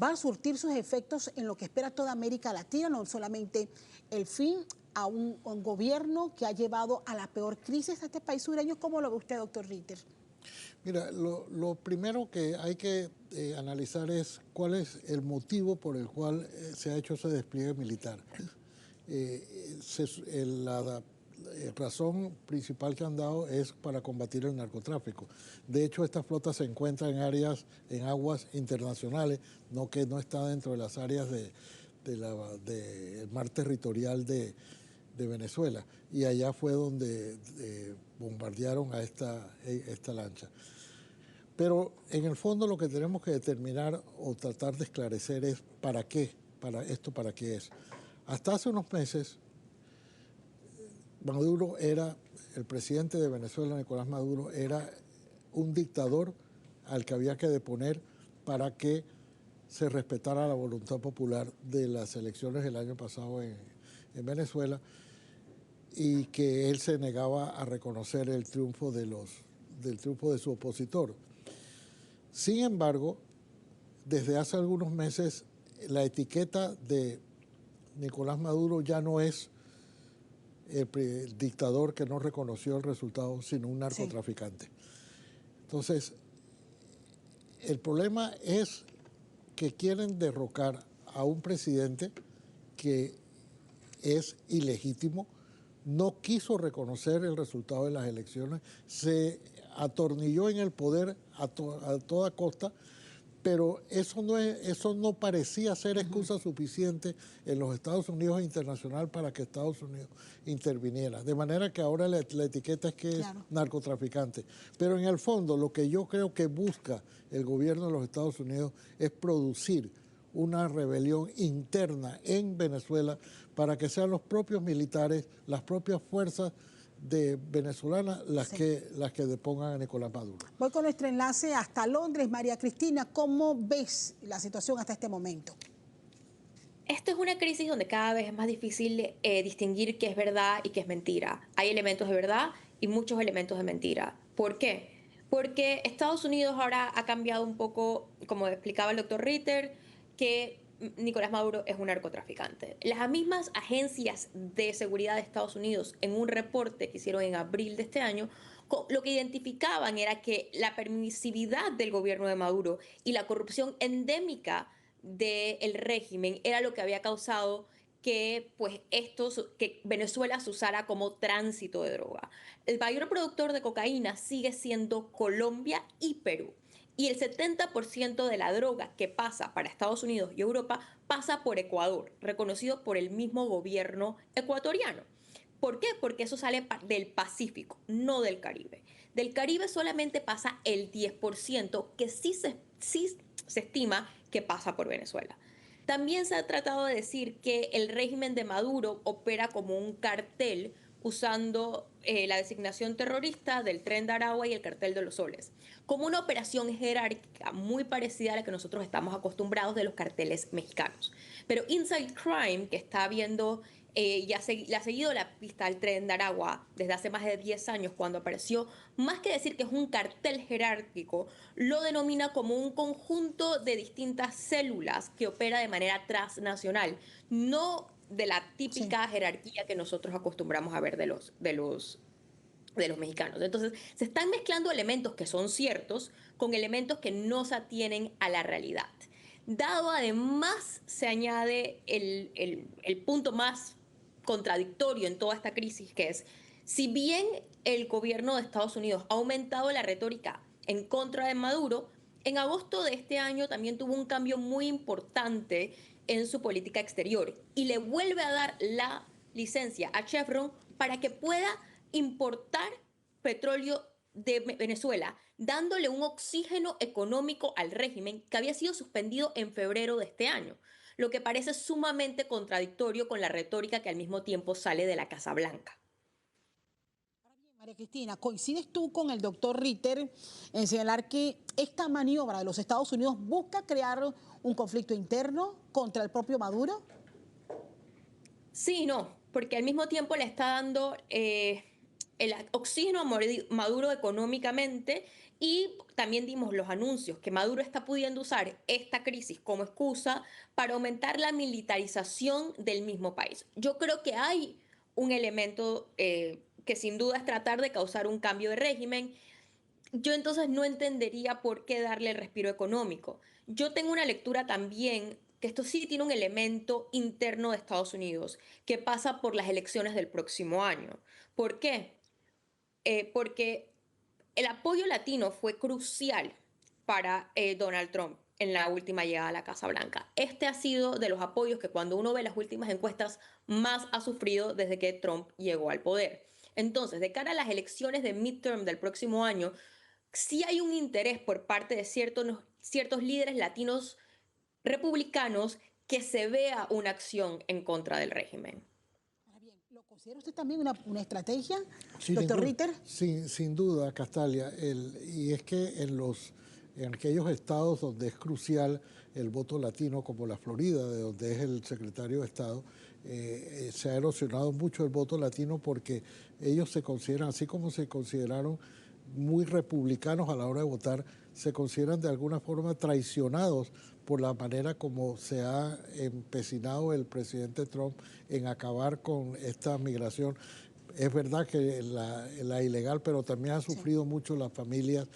va a surtir sus efectos en lo que espera toda América Latina, no solamente el fin a un gobierno que ha llevado a la peor crisis de este país sureño. ¿Cómo lo ve usted, doctor Ritter? Mira, lo primero que hay que analizar es cuál es el motivo por el cual se ha hecho ese despliegue militar. La razón principal que han dado es para combatir el narcotráfico. De hecho, esta flota se encuentra en aguas internacionales, que no está dentro de las áreas del mar territorial de Venezuela. Y allá fue donde bombardearon a esta lancha. Pero en el fondo lo que tenemos que determinar o tratar de esclarecer es ¿para qué? ¿Para qué es? Hasta hace unos meses, el presidente de Venezuela, Nicolás Maduro, era un dictador al que había que deponer para que se respetara la voluntad popular de las elecciones del año pasado en Venezuela, y que él se negaba a reconocer el triunfo de su opositor. Sin embargo, desde hace algunos meses, la etiqueta de Nicolás Maduro ya no es el dictador que no reconoció el resultado, sino un narcotraficante. Sí. Entonces, el problema es que quieren derrocar a un presidente que es ilegítimo, no quiso reconocer el resultado de las elecciones, se atornilló en el poder a toda costa, pero eso no parecía ser excusa suficiente en los Estados Unidos e internacional para que Estados Unidos interviniera. De manera que ahora la etiqueta es que es narcotraficante. Pero en el fondo lo que yo creo que busca el gobierno de los Estados Unidos es producir una rebelión interna en Venezuela para que sean los propios militares, las propias fuerzas venezolanas las que depongan a Nicolás Maduro. Voy con nuestro enlace hasta Londres. María Cristina, ¿cómo ves la situación hasta este momento? Esto es una crisis donde cada vez es más difícil distinguir qué es verdad y qué es mentira. Hay elementos de verdad y muchos elementos de mentira. ¿Por qué? Porque Estados Unidos ahora ha cambiado un poco, como explicaba el doctor Ritter, que Nicolás Maduro es un narcotraficante. Las mismas agencias de seguridad de Estados Unidos, en un reporte que hicieron en abril de este año, lo que identificaban era que la permisividad del gobierno de Maduro y la corrupción endémica del régimen era lo que había causado que Venezuela se usara como tránsito de droga. El mayor productor de cocaína sigue siendo Colombia y Perú. Y el 70% de la droga que pasa para Estados Unidos y Europa pasa por Ecuador, reconocido por el mismo gobierno ecuatoriano. ¿Por qué? Porque eso sale del Pacífico, no del Caribe. Del Caribe solamente pasa el 10%, que sí se estima que pasa por Venezuela. También se ha tratado de decir que el régimen de Maduro opera como un cartel usando la designación terrorista del Tren de Aragua y el Cartel de los Soles, como una operación jerárquica muy parecida a la que nosotros estamos acostumbrados de los carteles mexicanos. Pero Inside Crime, que está viendo, le ha seguido la pista al Tren de Aragua desde hace más de 10 años, cuando apareció, más que decir que es un cartel jerárquico, lo denomina como un conjunto de distintas células que opera de manera transnacional, no de la típica jerarquía que nosotros acostumbramos a ver de los mexicanos. Entonces, se están mezclando elementos que son ciertos con elementos que no se atienen a la realidad. Dado además, se añade el punto más contradictorio en toda esta crisis, que es, si bien el gobierno de Estados Unidos ha aumentado la retórica en contra de Maduro, en agosto de este año también tuvo un cambio muy importante en su política exterior y le vuelve a dar la licencia a Chevron para que pueda importar petróleo de Venezuela, dándole un oxígeno económico al régimen que había sido suspendido en febrero de este año, lo que parece sumamente contradictorio con la retórica que al mismo tiempo sale de la Casa Blanca. María Cristina, ¿coincides tú con el doctor Ritter en señalar que esta maniobra de los Estados Unidos busca crear un conflicto interno contra el propio Maduro? Sí, no, porque al mismo tiempo le está dando el oxígeno a Maduro económicamente, y también dimos los anuncios que Maduro está pudiendo usar esta crisis como excusa para aumentar la militarización del mismo país. Yo creo que hay un elemento que sin duda es tratar de causar un cambio de régimen. Yo entonces no entendería por qué darle el respiro económico. Yo tengo una lectura también que esto sí tiene un elemento interno de Estados Unidos que pasa por las elecciones del próximo año. ¿Por qué? Porque el apoyo latino fue crucial para Donald Trump en la última llegada a la Casa Blanca. Este ha sido de los apoyos que, cuando uno ve las últimas encuestas, más ha sufrido desde que Trump llegó al poder. Entonces, de cara a las elecciones de midterm del próximo año, sí hay un interés por parte de ciertos líderes latinos republicanos que se vea una acción en contra del régimen. Ahora bien, ¿lo considera usted también una estrategia, Sin doctor ningún- Ritter? sin duda, Castalia, y es que en aquellos estados donde es crucial el voto latino, como la Florida, de donde es el secretario de Estado, se ha erosionado mucho el voto latino porque ellos se consideran, así como se consideraron muy republicanos a la hora de votar, se consideran de alguna forma traicionados por la manera como se ha empecinado el presidente Trump en acabar con esta migración. Es verdad que la ilegal, pero también ha sufrido mucho las familias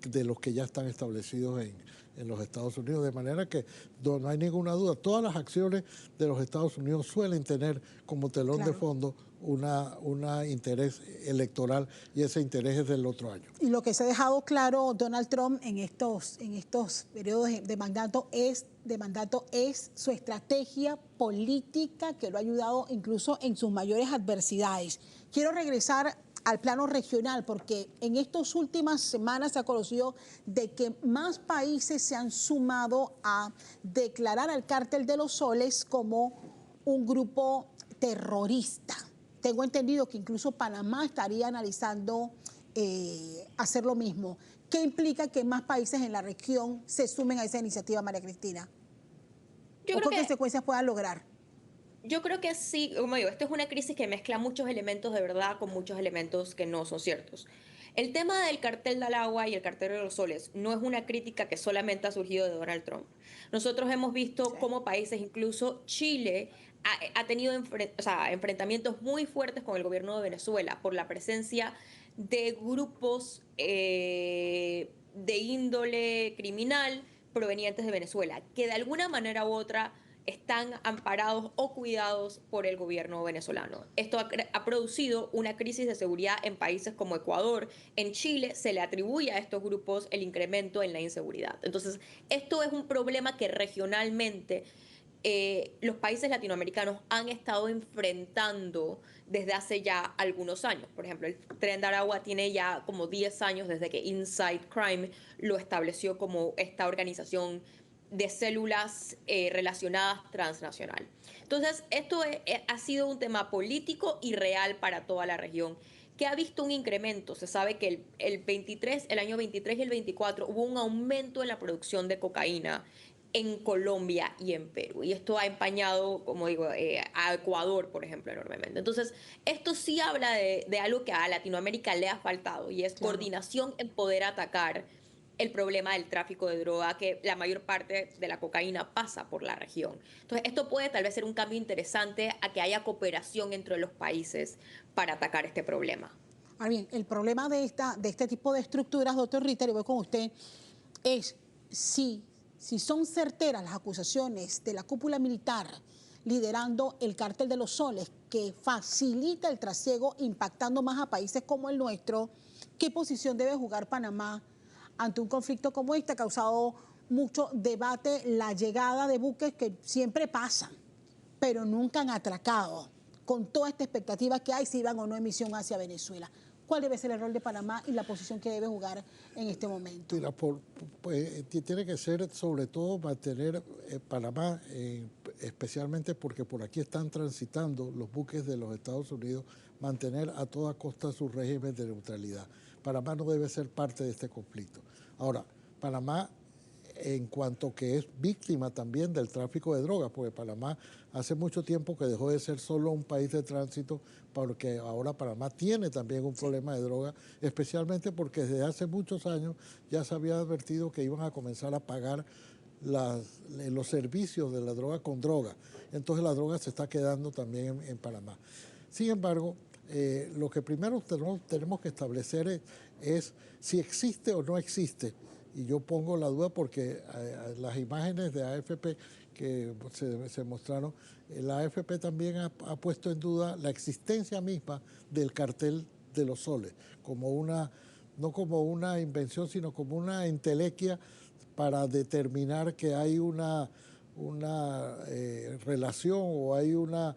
de los que ya están establecidos en los Estados Unidos, de manera que no hay ninguna duda. Todas las acciones de los Estados Unidos suelen tener como telón de fondo una interés electoral, y ese interés es del otro año. Y lo que se ha dejado claro Donald Trump en estos periodos de mandato es su estrategia política, que lo ha ayudado incluso en sus mayores adversidades. Quiero regresar al plano regional, porque en estas últimas semanas se ha conocido de que más países se han sumado a declarar al Cártel de los Soles como un grupo terrorista. Tengo entendido que incluso Panamá estaría analizando hacer lo mismo. ¿Qué implica que más países en la región se sumen a esa iniciativa, María Cristina? ¿O qué consecuencias puedan lograr? Yo creo que sí, como digo, esto es una crisis que mezcla muchos elementos de verdad con muchos elementos que no son ciertos. El tema del cartel del agua y el cartel de los soles no es una crítica que solamente ha surgido de Donald Trump. Nosotros hemos visto cómo países, incluso Chile, ha tenido enfrentamientos muy fuertes con el gobierno de Venezuela por la presencia de grupos de índole criminal provenientes de Venezuela, que de alguna manera u otra están amparados o cuidados por el gobierno venezolano. Esto ha producido una crisis de seguridad en países como Ecuador. En Chile se le atribuye a estos grupos el incremento en la inseguridad. Entonces, esto es un problema que regionalmente los países latinoamericanos han estado enfrentando desde hace ya algunos años. Por ejemplo, el Tren de Aragua tiene ya como 10 años desde que Inside Crime lo estableció como esta organización de células relacionadas transnacional. Entonces, esto ha sido un tema político y real para toda la región, que ha visto un incremento. Se sabe que el año 23 y el 24 hubo un aumento en la producción de cocaína en Colombia y en Perú. Y esto ha empañado, como digo, a Ecuador, por ejemplo, enormemente. Entonces, esto sí habla de algo que a Latinoamérica le ha faltado, y es coordinación en poder atacar el problema del tráfico de droga, que la mayor parte de la cocaína pasa por la región. Entonces, esto puede tal vez ser un cambio interesante a que haya cooperación entre los países para atacar este problema. Ahora bien, el problema de este tipo de estructuras, doctor Ritter, y voy con usted, es si son certeras las acusaciones de la cúpula militar liderando el Cártel de los Soles, que facilita el trasiego impactando más a países como el nuestro, ¿qué posición debe jugar Panamá ante un conflicto como este? Ha causado mucho debate la llegada de buques que siempre pasan, pero nunca han atracado, con toda esta expectativa que hay si van o no en misión hacia Venezuela. ¿Cuál debe ser el rol de Panamá y la posición que debe jugar en este momento? Mira, tiene que ser sobre todo mantener Panamá, especialmente porque por aquí están transitando los buques de los Estados Unidos, mantener a toda costa su régimen de neutralidad. Panamá no debe ser parte de este conflicto. Ahora, Panamá, en cuanto que es víctima también del tráfico de drogas, porque Panamá hace mucho tiempo que dejó de ser solo un país de tránsito, porque ahora Panamá tiene también un problema de drogas, especialmente porque desde hace muchos años ya se había advertido que iban a comenzar a pagar los servicios de la droga con droga. Entonces la droga se está quedando también en Panamá. Sin embargo, lo que primero tenemos que establecer es si existe o no existe. Y yo pongo la duda porque las imágenes de AFP que se mostraron, la AFP también ha puesto en duda la existencia misma del cartel de los soles, no como una invención, sino como una entelequia para determinar que hay una relación o hay una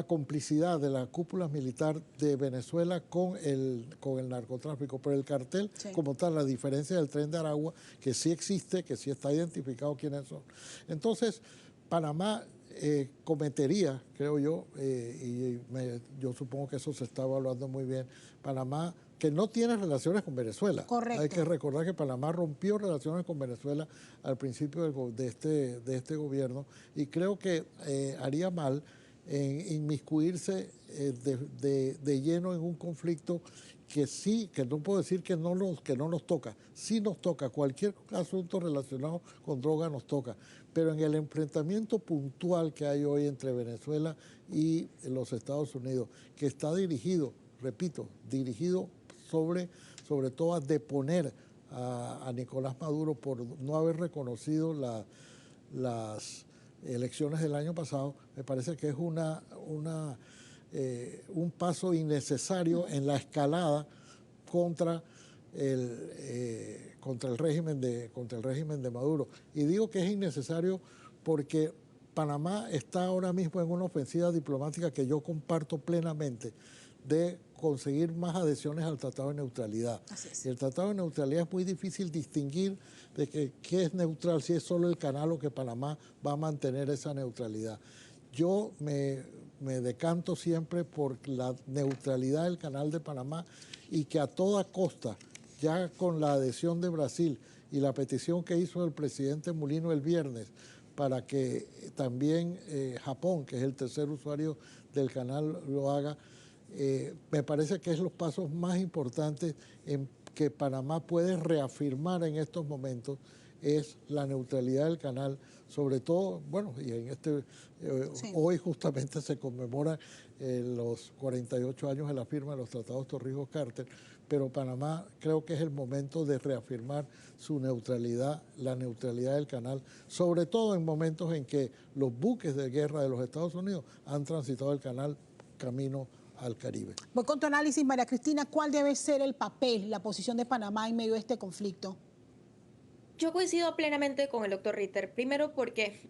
complicidad de la cúpula militar de Venezuela con el narcotráfico, pero el cartel como tal, la diferencia del Tren de Aragua, que sí existe, que sí está identificado quiénes son. Entonces, Panamá cometería, creo yo, yo supongo que eso se está evaluando muy bien, Panamá, que no tiene relaciones con Venezuela. Correcto. Hay que recordar que Panamá rompió relaciones con Venezuela al principio de este gobierno y creo que haría mal en inmiscuirse de lleno en un conflicto que sí, que no puedo decir que no nos toca, sí nos toca, cualquier asunto relacionado con droga nos toca, pero en el enfrentamiento puntual que hay hoy entre Venezuela y los Estados Unidos, que está dirigido, repito, sobre todo a deponer a Nicolás Maduro por no haber reconocido las elecciones del año pasado, me parece que es un paso innecesario en la escalada contra el régimen de Maduro. Y digo que es innecesario porque Panamá está ahora mismo en una ofensiva diplomática que yo comparto plenamente de conseguir más adhesiones al Tratado de Neutralidad. Y el Tratado de Neutralidad es muy difícil distinguir de qué es neutral, si es solo el canal o que Panamá va a mantener esa neutralidad. Yo me decanto siempre por la neutralidad del canal de Panamá y que a toda costa, ya con la adhesión de Brasil y la petición que hizo el presidente Mulino el viernes para que también Japón, que es el tercer usuario del canal, lo haga, me parece que es los pasos más importantes en que Panamá puede reafirmar en estos momentos es la neutralidad del canal, sobre todo, bueno, y en hoy justamente se conmemoran los 48 años de la firma de los tratados Torrijos-Carter, pero Panamá creo que es el momento de reafirmar su neutralidad, la neutralidad del canal, sobre todo en momentos en que los buques de guerra de los Estados Unidos han transitado el canal camino al Caribe. Voy con tu análisis, María Cristina. ¿Cuál debe ser el papel, la posición de Panamá en medio de este conflicto? Yo coincido plenamente con el doctor Ritter, primero porque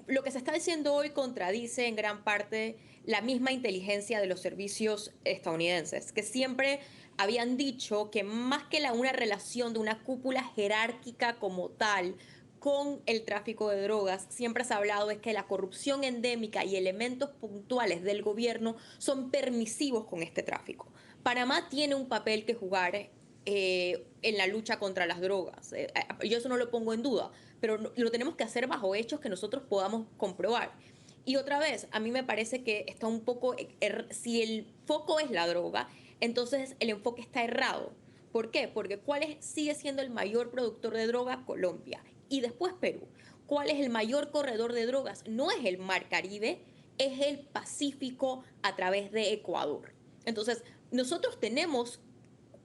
lo que se está diciendo hoy contradice en gran parte la misma inteligencia de los servicios estadounidenses, que siempre habían dicho que más que una relación de una cúpula jerárquica como tal con el tráfico de drogas, siempre se ha hablado es que la corrupción endémica y elementos puntuales del gobierno son permisivos con este tráfico. Panamá tiene un papel que jugar en la lucha contra las drogas. Yo eso no lo pongo en duda, pero lo tenemos que hacer bajo hechos que nosotros podamos comprobar. Y otra vez, a mí me parece que está un poco, si el foco es la droga, entonces el enfoque está errado. ¿Por qué? Porque sigue siendo el mayor productor de droga? Colombia. Y después Perú. ¿Cuál es el mayor corredor de drogas? No es el Mar Caribe, es el Pacífico a través de Ecuador. Entonces, nosotros tenemos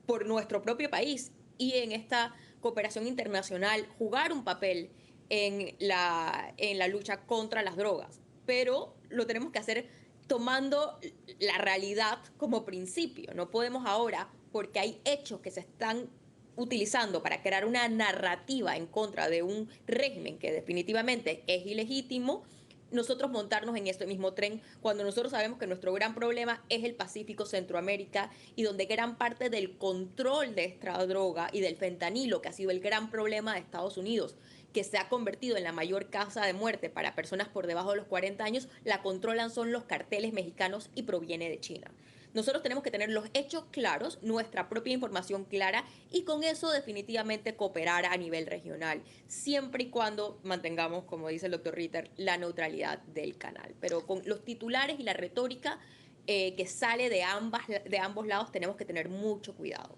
por nuestro propio país y en esta cooperación internacional jugar un papel en la lucha contra las drogas, pero lo tenemos que hacer tomando la realidad como principio. No podemos ahora, porque hay hechos que se están utilizando para crear una narrativa en contra de un régimen que definitivamente es ilegítimo, nosotros montarnos en este mismo tren cuando nosotros sabemos que nuestro gran problema es el Pacífico, Centroamérica, y donde gran parte del control de esta droga y del fentanilo, que ha sido el gran problema de Estados Unidos, que se ha convertido en la mayor causa de muerte para personas por debajo de los 40 años, la controlan son los carteles mexicanos y proviene de China. Nosotros tenemos que tener los hechos claros, nuestra propia información clara y con eso definitivamente cooperar a nivel regional, siempre y cuando mantengamos, como dice el doctor Ritter, la neutralidad del canal. Pero con los titulares y la retórica que sale de ambos lados tenemos que tener mucho cuidado.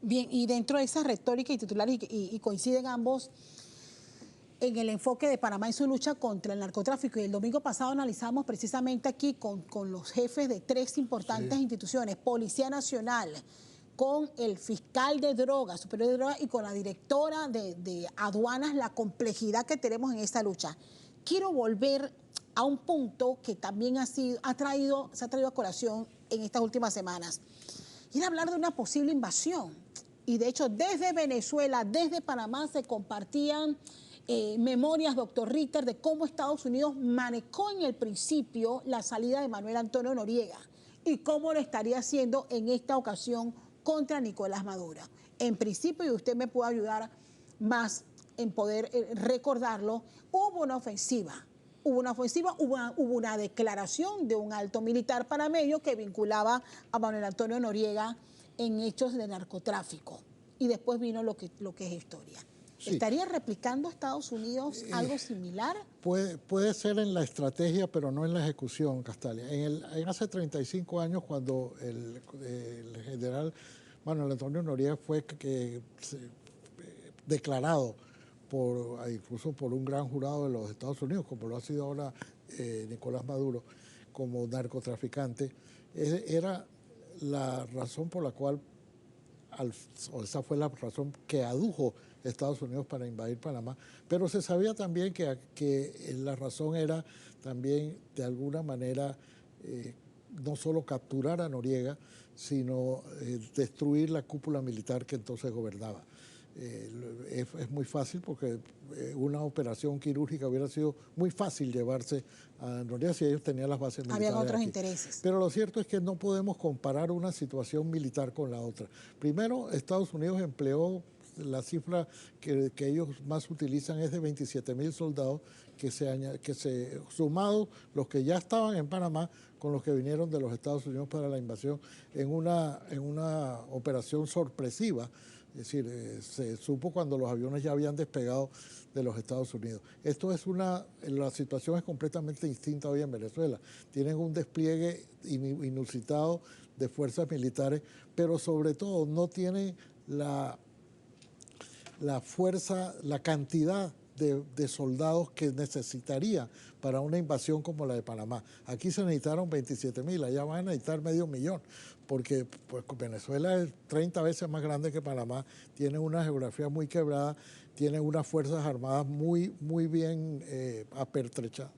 Bien, y dentro de esa retórica y titulares, y coinciden ambos en el enfoque de Panamá en su lucha contra el narcotráfico. Y el domingo pasado analizamos precisamente aquí con los jefes de 3 importantes instituciones, Policía Nacional, con el fiscal de drogas, superior de drogas, y con la directora de aduanas, la complejidad que tenemos en esta lucha. Quiero volver a un punto que también se ha traído a colación en estas últimas semanas. Y era hablar de una posible invasión. Y de hecho, desde Venezuela, desde Panamá, se compartían memorias, doctor Ritter, de cómo Estados Unidos manejó en el principio la salida de Manuel Antonio Noriega y cómo lo estaría haciendo en esta ocasión contra Nicolás Maduro. En principio, y usted me puede ayudar más en poder recordarlo, hubo una ofensiva. Hubo una declaración de un alto militar panameño que vinculaba a Manuel Antonio Noriega en hechos de narcotráfico. Y después vino lo que es historia. Sí. ¿Estaría replicando Estados Unidos algo similar? Puede ser en la estrategia, pero no en la ejecución, Castalia. En hace 35 años, cuando el general Manuel Antonio Noriega fue declarado incluso por un gran jurado de los Estados Unidos, como lo ha sido ahora Nicolás Maduro, como narcotraficante, era la razón por la cual, o esa fue la razón que adujo Estados Unidos para invadir Panamá, pero se sabía también que la razón era también de alguna manera no solo capturar a Noriega, sino destruir la cúpula militar que entonces gobernaba. Es muy fácil porque una operación quirúrgica hubiera sido muy fácil llevarse a Noriega si ellos tenían las bases militares. Habían otros aquí. Intereses. Pero lo cierto es que no podemos comparar una situación militar con la otra. Primero, Estados Unidos empleó la cifra que ellos más utilizan es de 27.000 soldados que sumados los que ya estaban en Panamá con los que vinieron de los Estados Unidos para la invasión en una operación sorpresiva. Es decir, se supo cuando los aviones ya habían despegado de los Estados Unidos. La situación es completamente distinta hoy en Venezuela. Tienen un despliegue inusitado de fuerzas militares, pero sobre todo no tienen la fuerza, la cantidad de soldados que necesitaría para una invasión como la de Panamá. Aquí se necesitaron 27.000, allá van a necesitar 500.000, porque pues, Venezuela es 30 veces más grande que Panamá, tiene una geografía muy quebrada, tiene unas fuerzas armadas muy bien apertrechadas.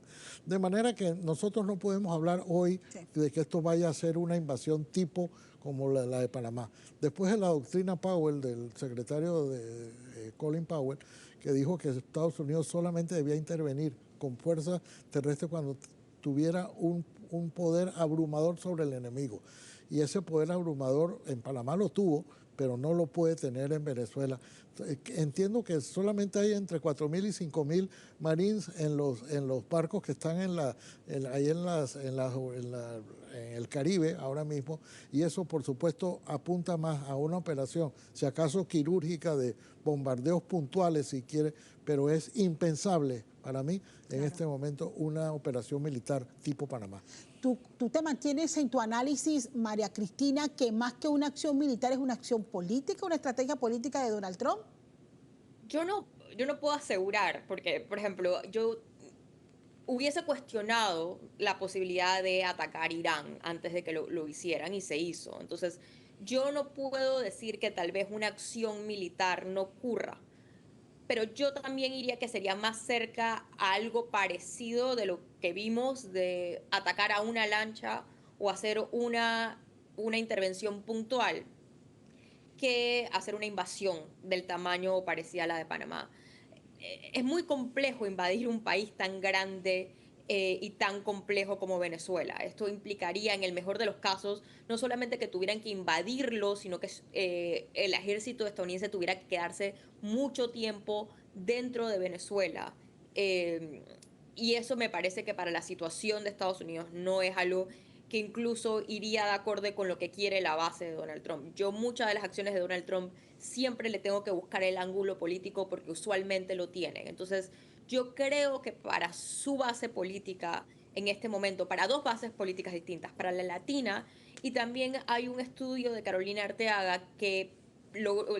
De manera que nosotros no podemos hablar hoy de que esto vaya a ser una invasión tipo como la de Panamá. Después de la doctrina Powell, del secretario de Colin Powell, que dijo que Estados Unidos solamente debía intervenir con fuerza terrestre cuando tuviera un poder abrumador sobre el enemigo. Y ese poder abrumador en Panamá lo tuvo, pero no lo puede tener en Venezuela. Entiendo que solamente hay entre 4.000 y 5.000 marines en los barcos que están en el Caribe ahora mismo, y eso por supuesto apunta más a una operación, si acaso quirúrgica, de bombardeos puntuales si quiere, pero es impensable para mí en este momento una operación militar tipo Panamá. ¿Tú te mantienes en tu análisis, María Cristina, que más que una acción militar es una acción política, una estrategia política de Donald Trump? Yo no puedo asegurar, porque, por ejemplo, yo hubiese cuestionado la posibilidad de atacar Irán antes de que lo hicieran y se hizo. Entonces, yo no puedo decir que tal vez una acción militar no ocurra, pero yo también diría que sería más cerca a algo parecido de lo que vimos de atacar a una lancha o hacer una intervención puntual que hacer una invasión del tamaño parecida a la de Panamá. Es muy complejo invadir un país tan grande y tan complejo como Venezuela. Esto implicaría, en el mejor de los casos, no solamente que tuvieran que invadirlo, sino que el ejército estadounidense tuviera que quedarse mucho tiempo dentro de Venezuela. Y eso me parece que para la situación de Estados Unidos no es algo que incluso iría de acorde con lo que quiere la base de Donald Trump. Yo muchas de las acciones de Donald Trump siempre le tengo que buscar el ángulo político porque usualmente lo tienen. Entonces, yo creo que para su base política en este momento, para dos bases políticas distintas, para la latina, y también hay un estudio de Carolina Arteaga, de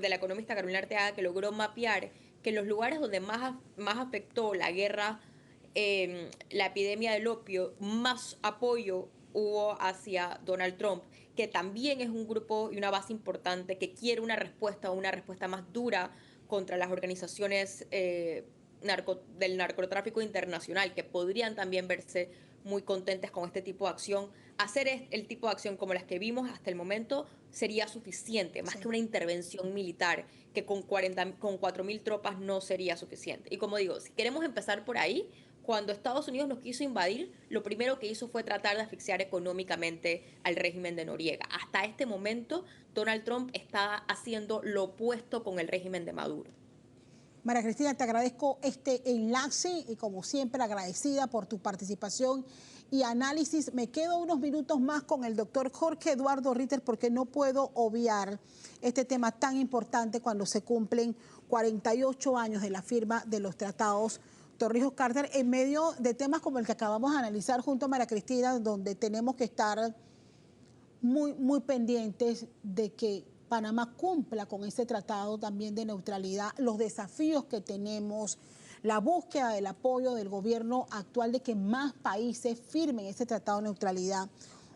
la economista Carolina Arteaga, que logró mapear que en los lugares donde más afectó la guerra, la epidemia del opio, más apoyo hubo hacia Donald Trump, que también es un grupo y una base importante que quiere una respuesta más dura contra las organizaciones del narcotráfico internacional, que podrían también verse muy contentes con este tipo de acción. Hacer el tipo de acción como las que vimos hasta el momento sería suficiente, más que una intervención militar, que con 4.000 tropas no sería suficiente. Y como digo, si queremos empezar por ahí, cuando Estados Unidos nos quiso invadir, lo primero que hizo fue tratar de asfixiar económicamente al régimen de Noriega. Hasta este momento, Donald Trump está haciendo lo opuesto con el régimen de Maduro. María Cristina, te agradezco este enlace y como siempre agradecida por tu participación y análisis. Me quedo unos minutos más con el doctor Jorge Eduardo Ritter porque no puedo obviar este tema tan importante cuando se cumplen 48 años de la firma de los tratados Torrijos-Carter en medio de temas como el que acabamos de analizar junto a María Cristina, donde tenemos que estar muy pendientes de que Panamá cumpla con ese tratado también de neutralidad, los desafíos que tenemos, la búsqueda del apoyo del gobierno actual de que más países firmen ese tratado de neutralidad.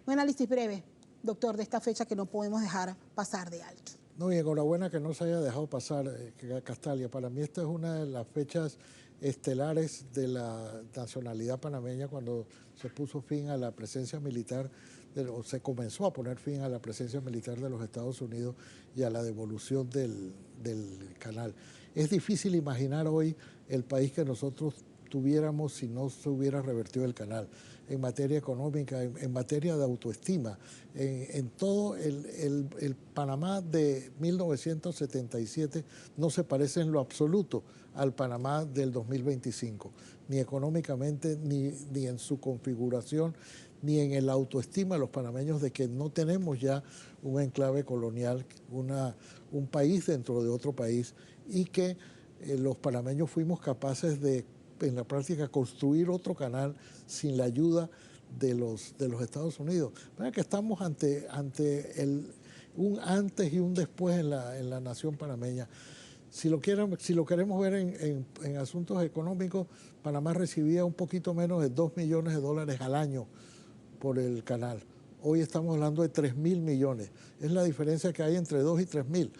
Un análisis breve, doctor, de esta fecha que no podemos dejar pasar de alto. No, y enhorabuena que no se haya dejado pasar, Castalia. Para mí esta es una de las fechas estelares de la nacionalidad panameña cuando se puso fin a la presencia militar, o se comenzó a poner fin a la presencia militar de los Estados Unidos y a la devolución del canal. Es difícil imaginar hoy el país que nosotros tuviéramos si no se hubiera revertido el canal, en materia económica, en materia de autoestima, en todo el Panamá de 1977 no se parece en lo absoluto al Panamá del 2025, ni económicamente, ni en su configuración, ni en el autoestima de los panameños de que no tenemos ya un enclave colonial, un país dentro de otro país, y que los panameños fuimos capaces de, en la práctica, construir otro canal sin la ayuda de los Estados Unidos. ¿Verdad que estamos ante un antes y un después en la nación panameña? Si lo queremos ver en asuntos económicos, Panamá recibía un poquito menos de $2 millones al año por el canal. Hoy estamos hablando de 3.000 millones. Es la diferencia que hay entre 2 y 3.000.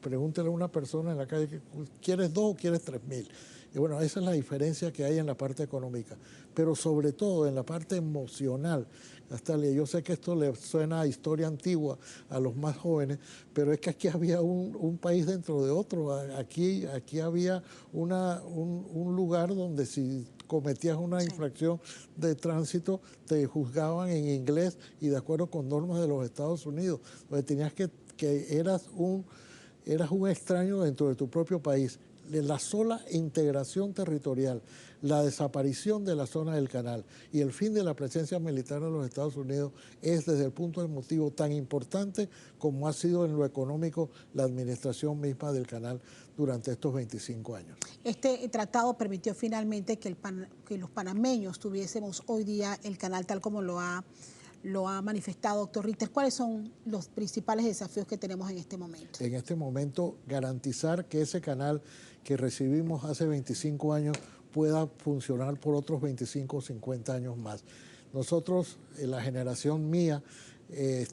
Pregúntele a una persona en la calle, ¿quieres 2 o quieres 3.000? Y bueno, esa es la diferencia que hay en la parte económica. Pero sobre todo en la parte emocional, Castalia, yo sé que esto le suena a historia antigua a los más jóvenes, pero es que aquí había un país dentro de otro. Aquí había un lugar donde si cometías una infracción de tránsito, te juzgaban en inglés y de acuerdo con normas de los Estados Unidos, donde tenías que eras un extraño dentro de tu propio país. La sola integración territorial, la desaparición de la zona del canal y el fin de la presencia militar de los Estados Unidos es desde el punto emotivo tan importante como ha sido en lo económico la administración misma del canal durante estos 25 años. Este tratado permitió finalmente que los panameños tuviésemos hoy día el canal tal como lo ha manifestado, doctor Ritter. ¿Cuáles son los principales desafíos que tenemos en este momento? En este momento, garantizar que ese canal que recibimos hace 25 años pueda funcionar por otros 25 o 50 años más. Nosotros, la generación mía,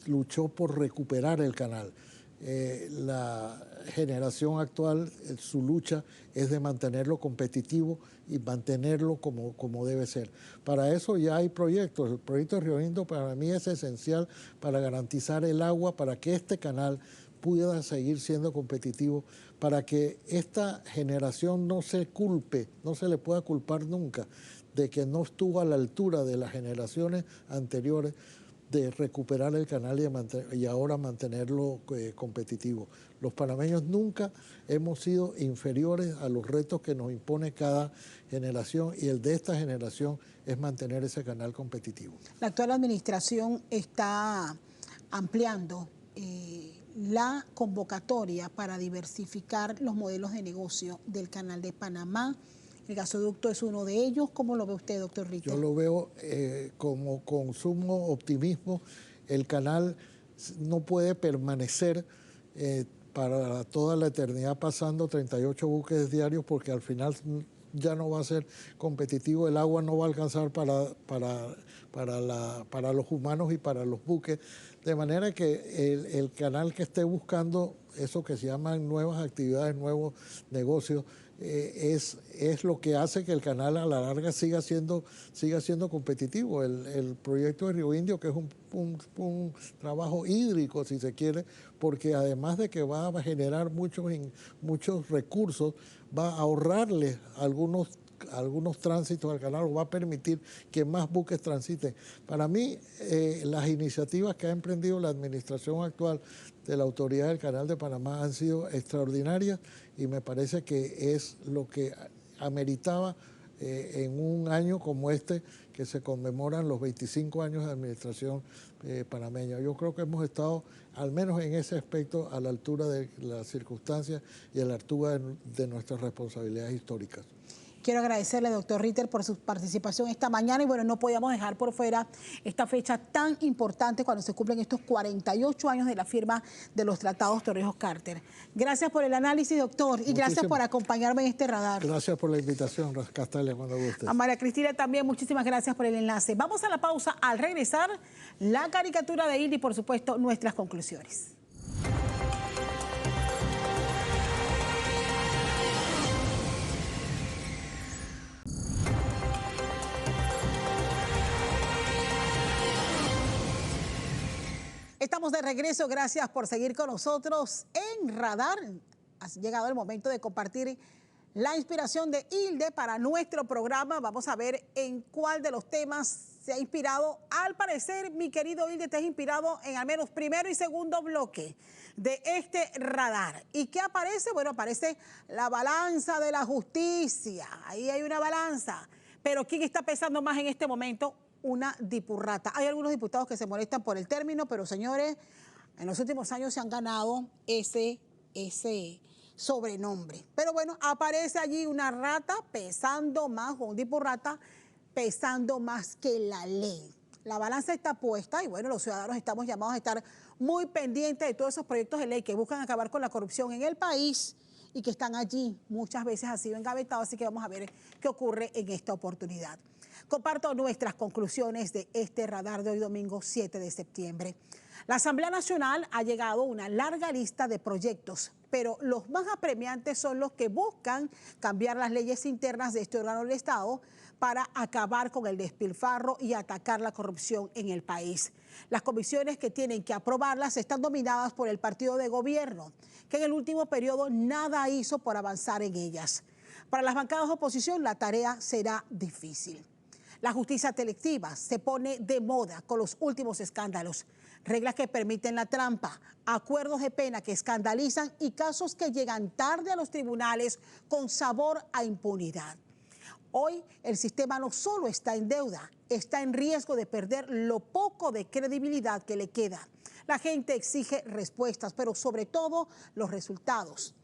luchó por recuperar el canal. La generación actual, su lucha es de mantenerlo competitivo y mantenerlo como debe ser. Para eso ya hay proyectos. El proyecto de Río Indo para mí es esencial para garantizar el agua, para que este canal pueda seguir siendo competitivo, para que esta generación no se culpe, no se le pueda culpar nunca de que no estuvo a la altura de las generaciones anteriores de recuperar el canal y ahora mantenerlo competitivo. Los panameños nunca hemos sido inferiores a los retos que nos impone cada generación, y el de esta generación es mantener ese canal competitivo. La actual administración está ampliando la convocatoria para diversificar los modelos de negocio del Canal de Panamá. El gasoducto es uno de ellos. ¿Cómo lo ve usted, doctor Ritter? Yo lo veo como con sumo optimismo. El canal no puede permanecer para toda la eternidad pasando 38 buques diarios, porque al final ya no va a ser competitivo, el agua no va a alcanzar para los humanos y para los buques, de manera que el canal que esté buscando eso que se llaman nuevas actividades, nuevos negocios, es lo que hace que el canal a la larga siga siendo competitivo. El proyecto de Río Indio, que es un trabajo hídrico, si se quiere, porque además de que va a generar muchos recursos, va a ahorrarle algunos tránsitos al canal, o va a permitir que más buques transiten. Para mí, las iniciativas que ha emprendido la administración actual de la Autoridad del Canal de Panamá han sido extraordinarias, y me parece que es lo que ameritaba en un año como este, que se conmemoran los 25 años de administración panameña. Yo creo que hemos estado, al menos en ese aspecto, a la altura de las circunstancias y a la altura de nuestras responsabilidades históricas. Quiero agradecerle, doctor Ritter, por su participación esta mañana, y bueno, no podíamos dejar por fuera esta fecha tan importante cuando se cumplen estos 48 años de la firma de los tratados Torrijos-Carter. Gracias por el análisis, doctor, y gracias por acompañarme en este radar. Gracias por la invitación, Castalia, cuando gustes. A María Cristina también, muchísimas gracias por el enlace. Vamos a la pausa. Al regresar, la caricatura de Hilda y, por supuesto, nuestras conclusiones. Estamos de regreso, gracias por seguir con nosotros en Radar. Ha llegado el momento de compartir la inspiración de Hilde para nuestro programa. Vamos a ver en cuál de los temas se ha inspirado. Al parecer, mi querido Hilde, te has inspirado en al menos primero y segundo bloque de este Radar. ¿Y qué aparece? Bueno, aparece la balanza de la justicia. Ahí hay una balanza. Pero ¿quién está pesando más en este momento? Una dipurrata. Hay algunos diputados que se molestan por el término, pero señores, en los últimos años se han ganado ese sobrenombre. Pero bueno, aparece allí una rata pesando más, o un dipurrata pesando más que la ley. La balanza está puesta y bueno, los ciudadanos estamos llamados a estar muy pendientes de todos esos proyectos de ley que buscan acabar con la corrupción en el país y que están allí, muchas veces ha sido engavetados, así que vamos a ver qué ocurre en esta oportunidad. Comparto nuestras conclusiones de este radar de hoy domingo 7 de septiembre. La Asamblea Nacional ha llegado a una larga lista de proyectos, pero los más apremiantes son los que buscan cambiar las leyes internas de este órgano del Estado para acabar con el despilfarro y atacar la corrupción en el país. Las comisiones que tienen que aprobarlas están dominadas por el partido de gobierno, que en el último periodo nada hizo por avanzar en ellas. Para las bancadas de oposición la tarea será difícil. La justicia selectiva se pone de moda con los últimos escándalos. Reglas que permiten la trampa, acuerdos de pena que escandalizan y casos que llegan tarde a los tribunales con sabor a impunidad. Hoy el sistema no solo está en deuda, está en riesgo de perder lo poco de credibilidad que le queda. La gente exige respuestas, pero sobre todo los resultados.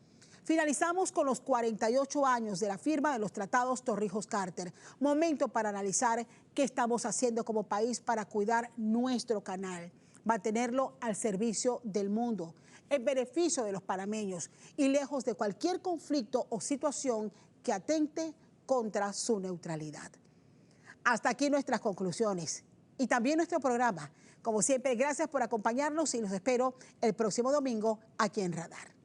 Finalizamos con los 48 años de la firma de los tratados Torrijos-Carter. Momento para analizar qué estamos haciendo como país para cuidar nuestro canal, mantenerlo al servicio del mundo, en beneficio de los panameños y lejos de cualquier conflicto o situación que atente contra su neutralidad. Hasta aquí nuestras conclusiones y también nuestro programa. Como siempre, gracias por acompañarnos y los espero el próximo domingo aquí en Radar.